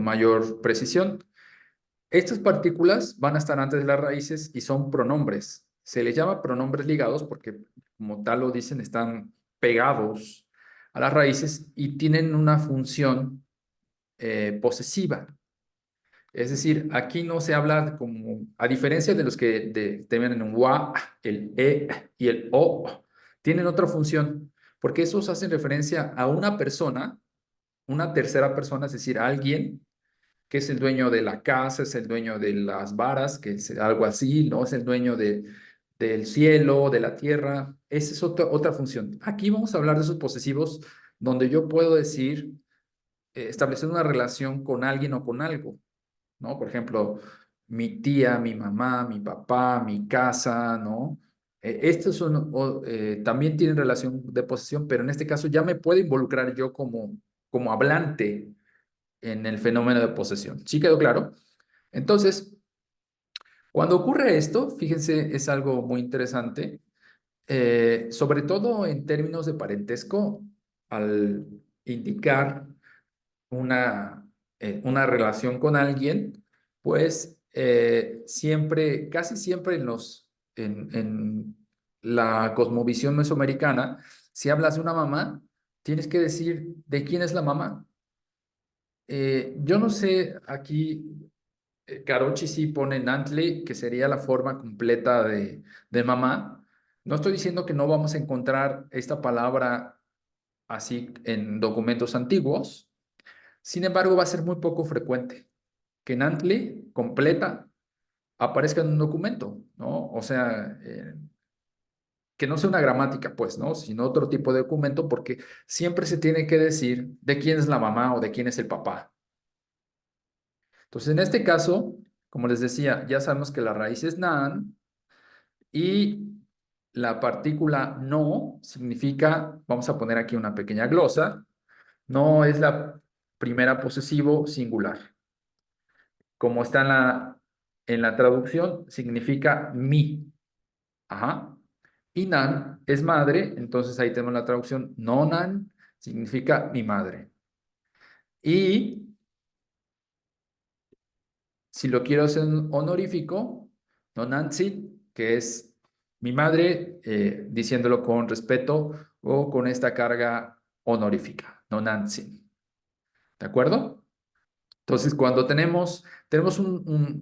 [SPEAKER 2] mayor precisión. Estas partículas van a estar antes de las raíces y son pronombres. Se les llama pronombres ligados porque, como tal lo dicen, están pegados a las raíces y tienen una función posesiva. Es decir, aquí no se habla como, a diferencia de los que tienen un wa, el e y el o, tienen otra función, porque esos hacen referencia a una persona, una tercera persona, es decir, alguien que es el dueño de la casa, es el dueño de las varas, que es algo así, ¿no? Es el dueño del cielo, de la tierra. Esa es otra función. Aquí vamos a hablar de esos posesivos donde yo puedo decir, establecer una relación con alguien o con algo. ¿No? Por ejemplo, mi tía, mi mamá, mi papá, mi casa, ¿no? Estos también tienen relación de posesión, pero en este caso ya me puedo involucrar yo como hablante en el fenómeno de posesión. ¿Sí quedó claro? Entonces, cuando ocurre esto, fíjense, es algo muy interesante, sobre todo en términos de parentesco, al indicar una relación con alguien, pues casi siempre en la cosmovisión mesoamericana, si hablas de una mamá, tienes que decir de quién es la mamá. Yo no sé, aquí Carochi sí pone Nantle, que sería la forma completa de mamá. No estoy diciendo que no vamos a encontrar esta palabra así en documentos antiguos. Sin embargo, va a ser muy poco frecuente que Nantle completa aparezca en un documento, ¿no? O sea, que no sea una gramática, pues, ¿no? Sino otro tipo de documento, porque siempre se tiene que decir de quién es la mamá o de quién es el papá. Entonces, en este caso, como les decía, ya sabemos que la raíz es nan y la partícula no significa, vamos a poner aquí una pequeña glosa, no es la primera posesivo singular. Como está en la traducción, significa mi. Ajá. Y nan es madre, entonces ahí tenemos la traducción. No nan significa mi madre. Y si lo quiero hacer en honorífico, no nantzin, que es mi madre, diciéndolo con respeto o con esta carga honorífica. No nantzin. ¿De acuerdo? Entonces, cuando tenemos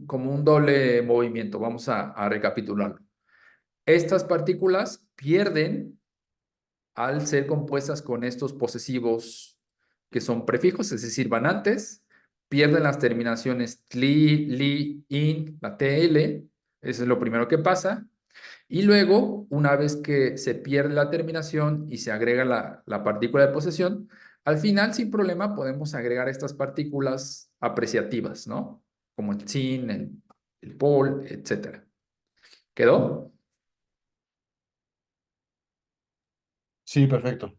[SPEAKER 2] como un doble movimiento, vamos a recapitularlo. Estas partículas pierden al ser compuestas con estos posesivos que son prefijos, es decir, van antes, pierden las terminaciones tli, li, in, la TL, eso es lo primero que pasa, y luego, una vez que se pierde la terminación y se agrega la partícula de posesión, al final, sin problema, podemos agregar estas partículas apreciativas, ¿no? Como el sin, el pol, etc. ¿Quedó?
[SPEAKER 1] Sí, perfecto.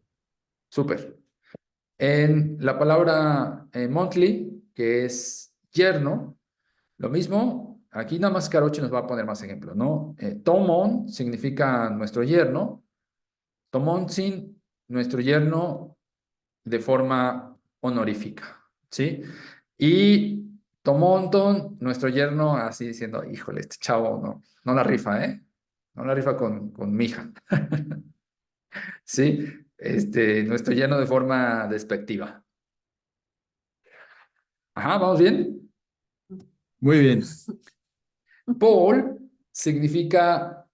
[SPEAKER 2] Súper. En la palabra monthly, que es yerno, lo mismo, aquí nada más Caroche nos va a poner más ejemplos, ¿no? Tomon significa nuestro yerno, Tomontzin, nuestro yerno de forma honorífica, ¿sí? Y Tomonton, nuestro yerno, así diciendo, híjole, este chavo no la rifa, ¿eh? No la rifa con mi hija, ¿sí? Nuestro yerno de forma despectiva. Ajá, ¿vamos bien?
[SPEAKER 1] Muy bien.
[SPEAKER 2] Paul significa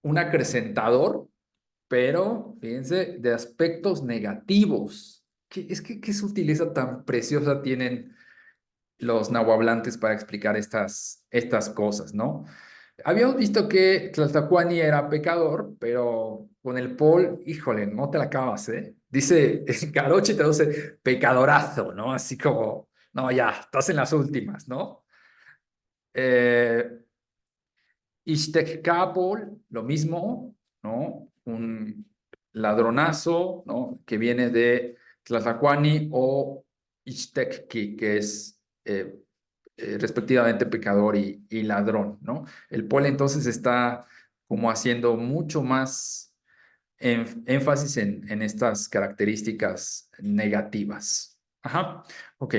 [SPEAKER 2] un acrecentador, pero fíjense, de aspectos negativos. ¿Qué sutileza tan preciosa tienen los nahuablantes para explicar estas cosas, ¿no? Habíamos visto que Tlaxacuani era pecador, pero con el Paul, híjole, no te la acabas, ¿eh? Dice, Caroche traduce pecadorazo, ¿no? Así como, no, ya, estás en las últimas, ¿no? Eh, Ixtecapol, lo mismo, ¿no? Un ladronazo, ¿no? Que viene de Tlazacuani o Ixtecqui, que es respectivamente pecador y ladrón, ¿no? El pole entonces está como haciendo mucho más énfasis en estas características negativas. Ajá, ok.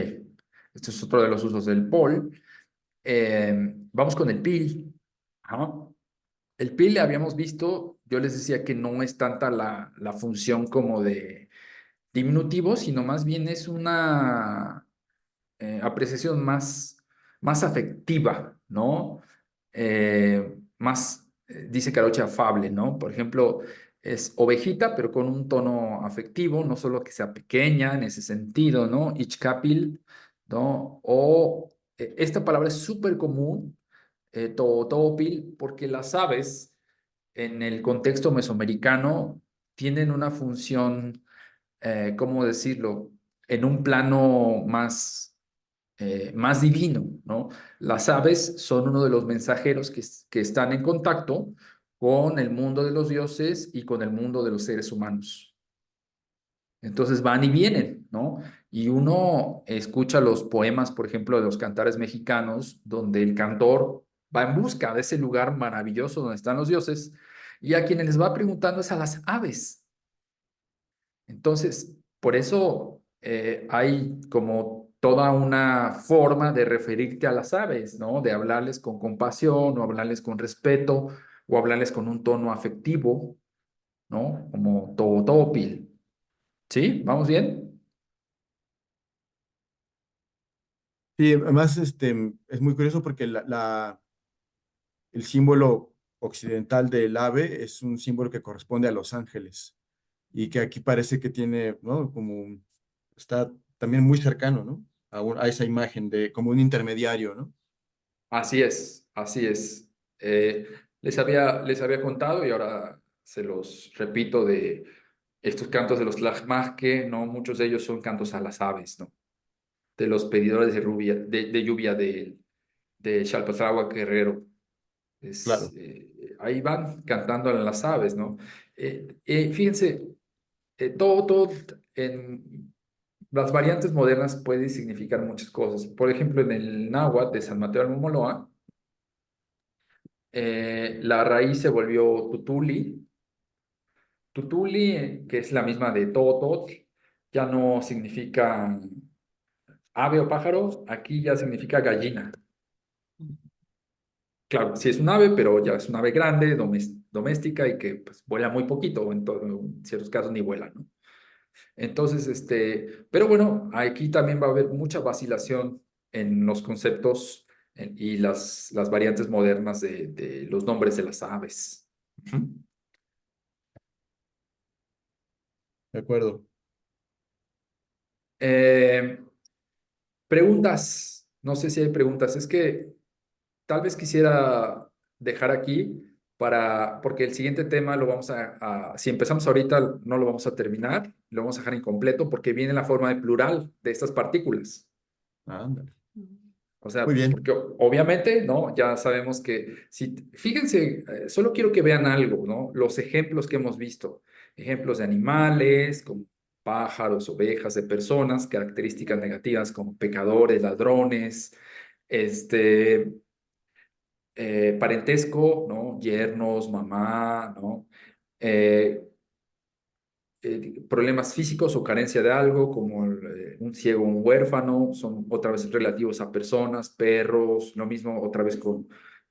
[SPEAKER 2] Este es otro de los usos del pol. Vamos con el pil. Ajá. El PIL habíamos visto, yo les decía que no es tanta la función como de diminutivo, sino más bien es una apreciación más afectiva, ¿no? Dice Caroche, afable, ¿no? Por ejemplo, es ovejita, pero con un tono afectivo, no solo que sea pequeña en ese sentido, ¿no? Ichkapil, ¿no? O esta palabra es súper común, tootopil, porque las aves en el contexto mesoamericano tienen una función, ¿cómo decirlo? En un plano más divino, ¿no? Las aves son uno de los mensajeros que están en contacto con el mundo de los dioses y con el mundo de los seres humanos. Entonces van y vienen, ¿no? Y uno escucha los poemas, por ejemplo, de los cantares mexicanos, donde el cantor va en busca de ese lugar maravilloso donde están los dioses, y a quienes les va preguntando es a las aves. Entonces, por eso hay como toda una forma de referirte a las aves, ¿no? De hablarles con compasión o hablarles con respeto o hablarles con un tono afectivo, ¿no? Como totopil. ¿Sí? ¿Vamos bien?
[SPEAKER 1] Sí, además es muy curioso porque el símbolo occidental del ave es un símbolo que corresponde a los ángeles y que aquí parece que tiene, ¿no? Está también muy cercano, ¿no? A esa imagen de como un intermediario, ¿no?
[SPEAKER 2] Así es, así es. Eh, les había contado y ahora se los repito de estos cantos de los Tlajmasque, ¿no? Muchos de ellos son cantos a las aves, ¿no? De los pedidores de lluvia de Xalpatláhuac Guerrero.
[SPEAKER 1] Claro.
[SPEAKER 2] Ahí van cantando a las aves, ¿no? Fíjense, todo en las variantes modernas puede significar muchas cosas. Por ejemplo, en el náhuatl de San Mateo Almomoloa, la raíz se volvió tutuli. Tutuli, que es la misma de totot, ya no significa ave o pájaro, aquí ya significa gallina. Claro, sí es un ave, pero ya es un ave grande, doméstica y que pues, vuela muy poquito, o en ciertos casos ni vuela, ¿no? Entonces, pero bueno, aquí también va a haber mucha vacilación en los conceptos y las variantes modernas de los nombres de las aves. Ujú.
[SPEAKER 1] De acuerdo.
[SPEAKER 2] Eh, Preguntas. No sé si hay preguntas. Es que tal vez quisiera dejar aquí porque el siguiente tema lo vamos si empezamos ahorita, no lo vamos a terminar, lo vamos a dejar incompleto porque viene la forma de plural de estas partículas.
[SPEAKER 1] Ándale.
[SPEAKER 2] O sea,
[SPEAKER 1] Muy bien.
[SPEAKER 2] porque obviamente, ¿no? Ya sabemos que, fíjense, solo quiero que vean algo, ¿no? Los ejemplos que hemos visto, ejemplos de animales, como pájaros, ovejas, de personas, características negativas como pecadores, ladrones, este, parentesco, ¿no? Yernos, mamá, ¿no? Eh, Problemas físicos o carencia de algo, como un ciego o un huérfano, son otra vez relativos a personas, perros, lo mismo otra vez con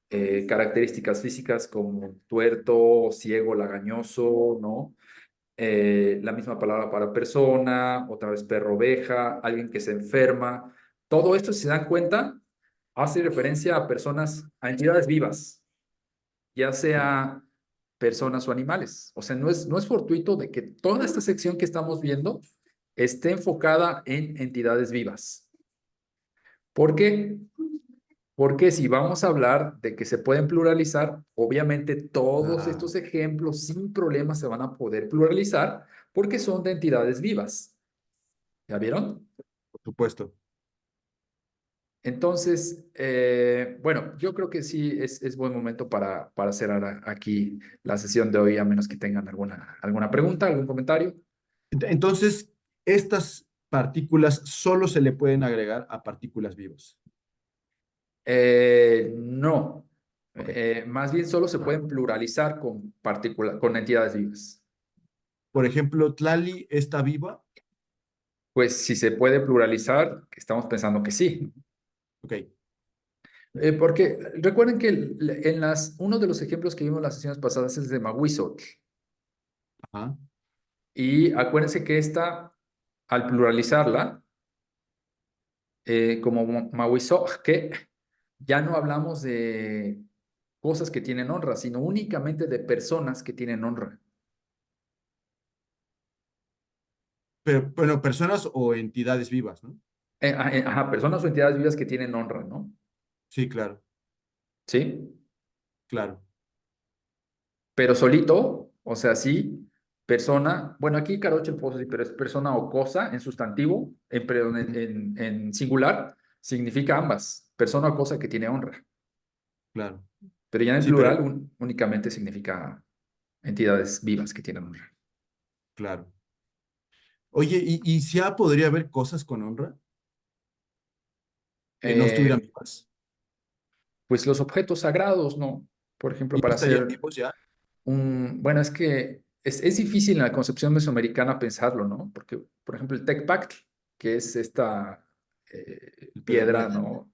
[SPEAKER 2] características físicas como tuerto, ciego, lagañoso, ¿no? La misma palabra para persona, otra vez perro, oveja, alguien que se enferma. Todo esto, si se dan cuenta, hace referencia a personas, a entidades vivas, ya sea personas o animales. O sea, no es fortuito de que toda esta sección que estamos viendo esté enfocada en entidades vivas. ¿Por qué? Porque si vamos a hablar de que se pueden pluralizar, obviamente todos
[SPEAKER 1] Ah,
[SPEAKER 2] estos ejemplos sin problema se van a poder pluralizar porque son de entidades vivas. ¿Ya vieron?
[SPEAKER 1] por supuesto.
[SPEAKER 2] Entonces, bueno, yo creo que sí es buen momento para cerrar aquí la sesión de hoy, a menos que tengan alguna pregunta, algún comentario.
[SPEAKER 1] Entonces, estas partículas solo se le pueden agregar a partículas vivas.
[SPEAKER 2] No.
[SPEAKER 1] Ok.
[SPEAKER 2] Más bien solo se pueden pluralizar con entidades vivas.
[SPEAKER 1] Por ejemplo, Tlali está viva.
[SPEAKER 2] Pues si se puede pluralizar, estamos pensando que sí.
[SPEAKER 1] Ok.
[SPEAKER 2] Porque recuerden que uno de los ejemplos que vimos en las sesiones pasadas es de Mahuizotl.
[SPEAKER 1] Ajá.
[SPEAKER 2] Y acuérdense que al pluralizarla, como Mahuizotl, que ya no hablamos de cosas que tienen honra, sino únicamente de personas que tienen honra.
[SPEAKER 1] Pero, bueno, personas o entidades vivas, ¿no?
[SPEAKER 2] Ajá, personas o entidades vivas que tienen honra, ¿no?
[SPEAKER 1] Sí, claro,
[SPEAKER 2] ¿Sí?
[SPEAKER 1] claro.
[SPEAKER 2] Pero solito, o sea, sí, persona, bueno, aquí Caroche el Pozo sí, pero es persona o cosa en sustantivo, perdón,
[SPEAKER 1] Ujú.
[SPEAKER 2] en singular, significa ambas, persona o cosa que tiene honra.
[SPEAKER 1] Claro.
[SPEAKER 2] Pero ya en
[SPEAKER 1] Sí, pero,
[SPEAKER 2] plural únicamente significa entidades vivas que tienen honra.
[SPEAKER 1] claro. Oye, ¿y si podría haber cosas con honra que no estuvieran
[SPEAKER 2] Eh,
[SPEAKER 1] vivas?
[SPEAKER 2] pues los objetos sagrados, ¿no? Por ejemplo,
[SPEAKER 1] ¿Y no
[SPEAKER 2] para
[SPEAKER 1] estarían
[SPEAKER 2] hacer
[SPEAKER 1] vivos ya?
[SPEAKER 2] bueno, es que es difícil en la concepción mesoamericana pensarlo, ¿no? Porque, por ejemplo, el Tecpac, que es esta
[SPEAKER 1] El
[SPEAKER 2] piedra,
[SPEAKER 1] pedernal.
[SPEAKER 2] ¿no?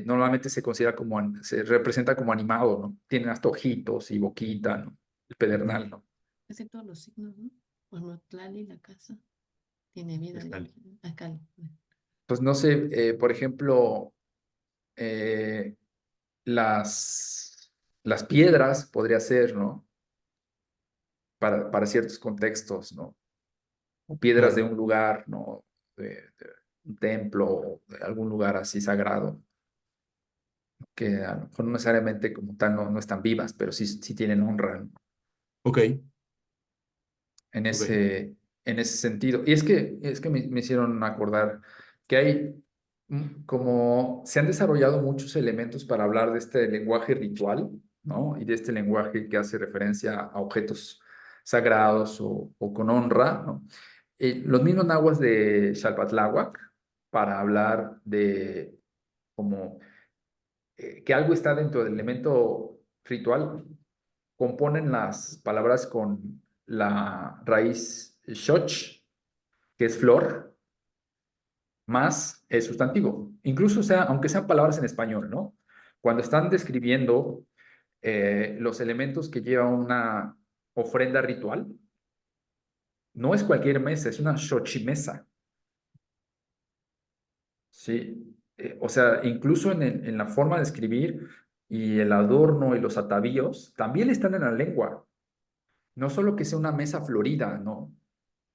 [SPEAKER 2] Normalmente se considera se representa como animado, ¿no? Tiene hasta ojitos y boquita, ¿no? El pedernal, ¿no?
[SPEAKER 5] Hace todos los signos, ¿no? Por ejemplo, Tlali, la casa, tiene vida.
[SPEAKER 1] Es Cali.
[SPEAKER 5] Acá.
[SPEAKER 2] Pues no sé, por ejemplo, eh, las piedras podría ser, ¿no? Para ciertos contextos, ¿no? O piedras de
[SPEAKER 1] Claro,
[SPEAKER 2] un lugar, ¿no? De un templo, o de algún lugar así sagrado, que a lo mejor no necesariamente como tal no están vivas, pero sí tienen honra, ¿no?
[SPEAKER 1] ok,
[SPEAKER 2] en
[SPEAKER 1] ok,
[SPEAKER 2] ese sentido. Y es que me hicieron acordar que hay como se han desarrollado muchos elementos para hablar de este lenguaje ritual, ¿no? Y de este lenguaje que hace referencia a objetos sagrados o con honra, ¿no? Los mismos nahuas de Xalpatláhuac para hablar de como que algo está dentro del elemento ritual, componen las palabras con la raíz xoch, que es flor, más el sustantivo. Incluso, o sea, aunque sean palabras en español, ¿no? Cuando están describiendo los elementos que lleva una ofrenda ritual, No es cualquier mesa, es una shochimesa. Sí, o sea, incluso en la forma de escribir y el adorno y los atavíos también están en la lengua. No solo que sea una mesa florida, ¿no?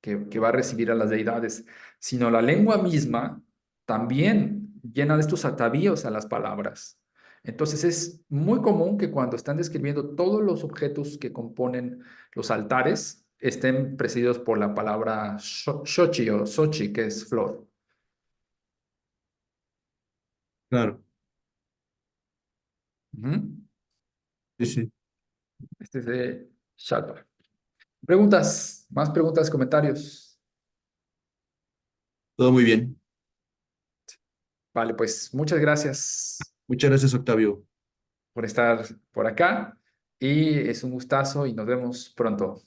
[SPEAKER 2] Que va a recibir a las deidades, sino la lengua misma también llena de estos atavíos a las palabras. Entonces es muy común que cuando están describiendo todos los objetos que componen los altares estén precedidos por la palabra shochi o sochi, que es flor.
[SPEAKER 1] Claro,
[SPEAKER 2] Ujú.
[SPEAKER 1] sí, sí.
[SPEAKER 2] Este es de Shalpa. Preguntas, más preguntas, comentarios.
[SPEAKER 1] Todo muy bien.
[SPEAKER 2] Vale, pues muchas gracias
[SPEAKER 1] Muchas gracias, Octavio.
[SPEAKER 2] por estar por acá y es un gustazo y nos vemos pronto.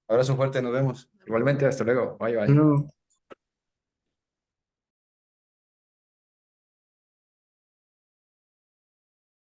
[SPEAKER 1] Abrazo fuerte, nos vemos.
[SPEAKER 2] Igualmente, hasta luego. Bye, bye.
[SPEAKER 3] No.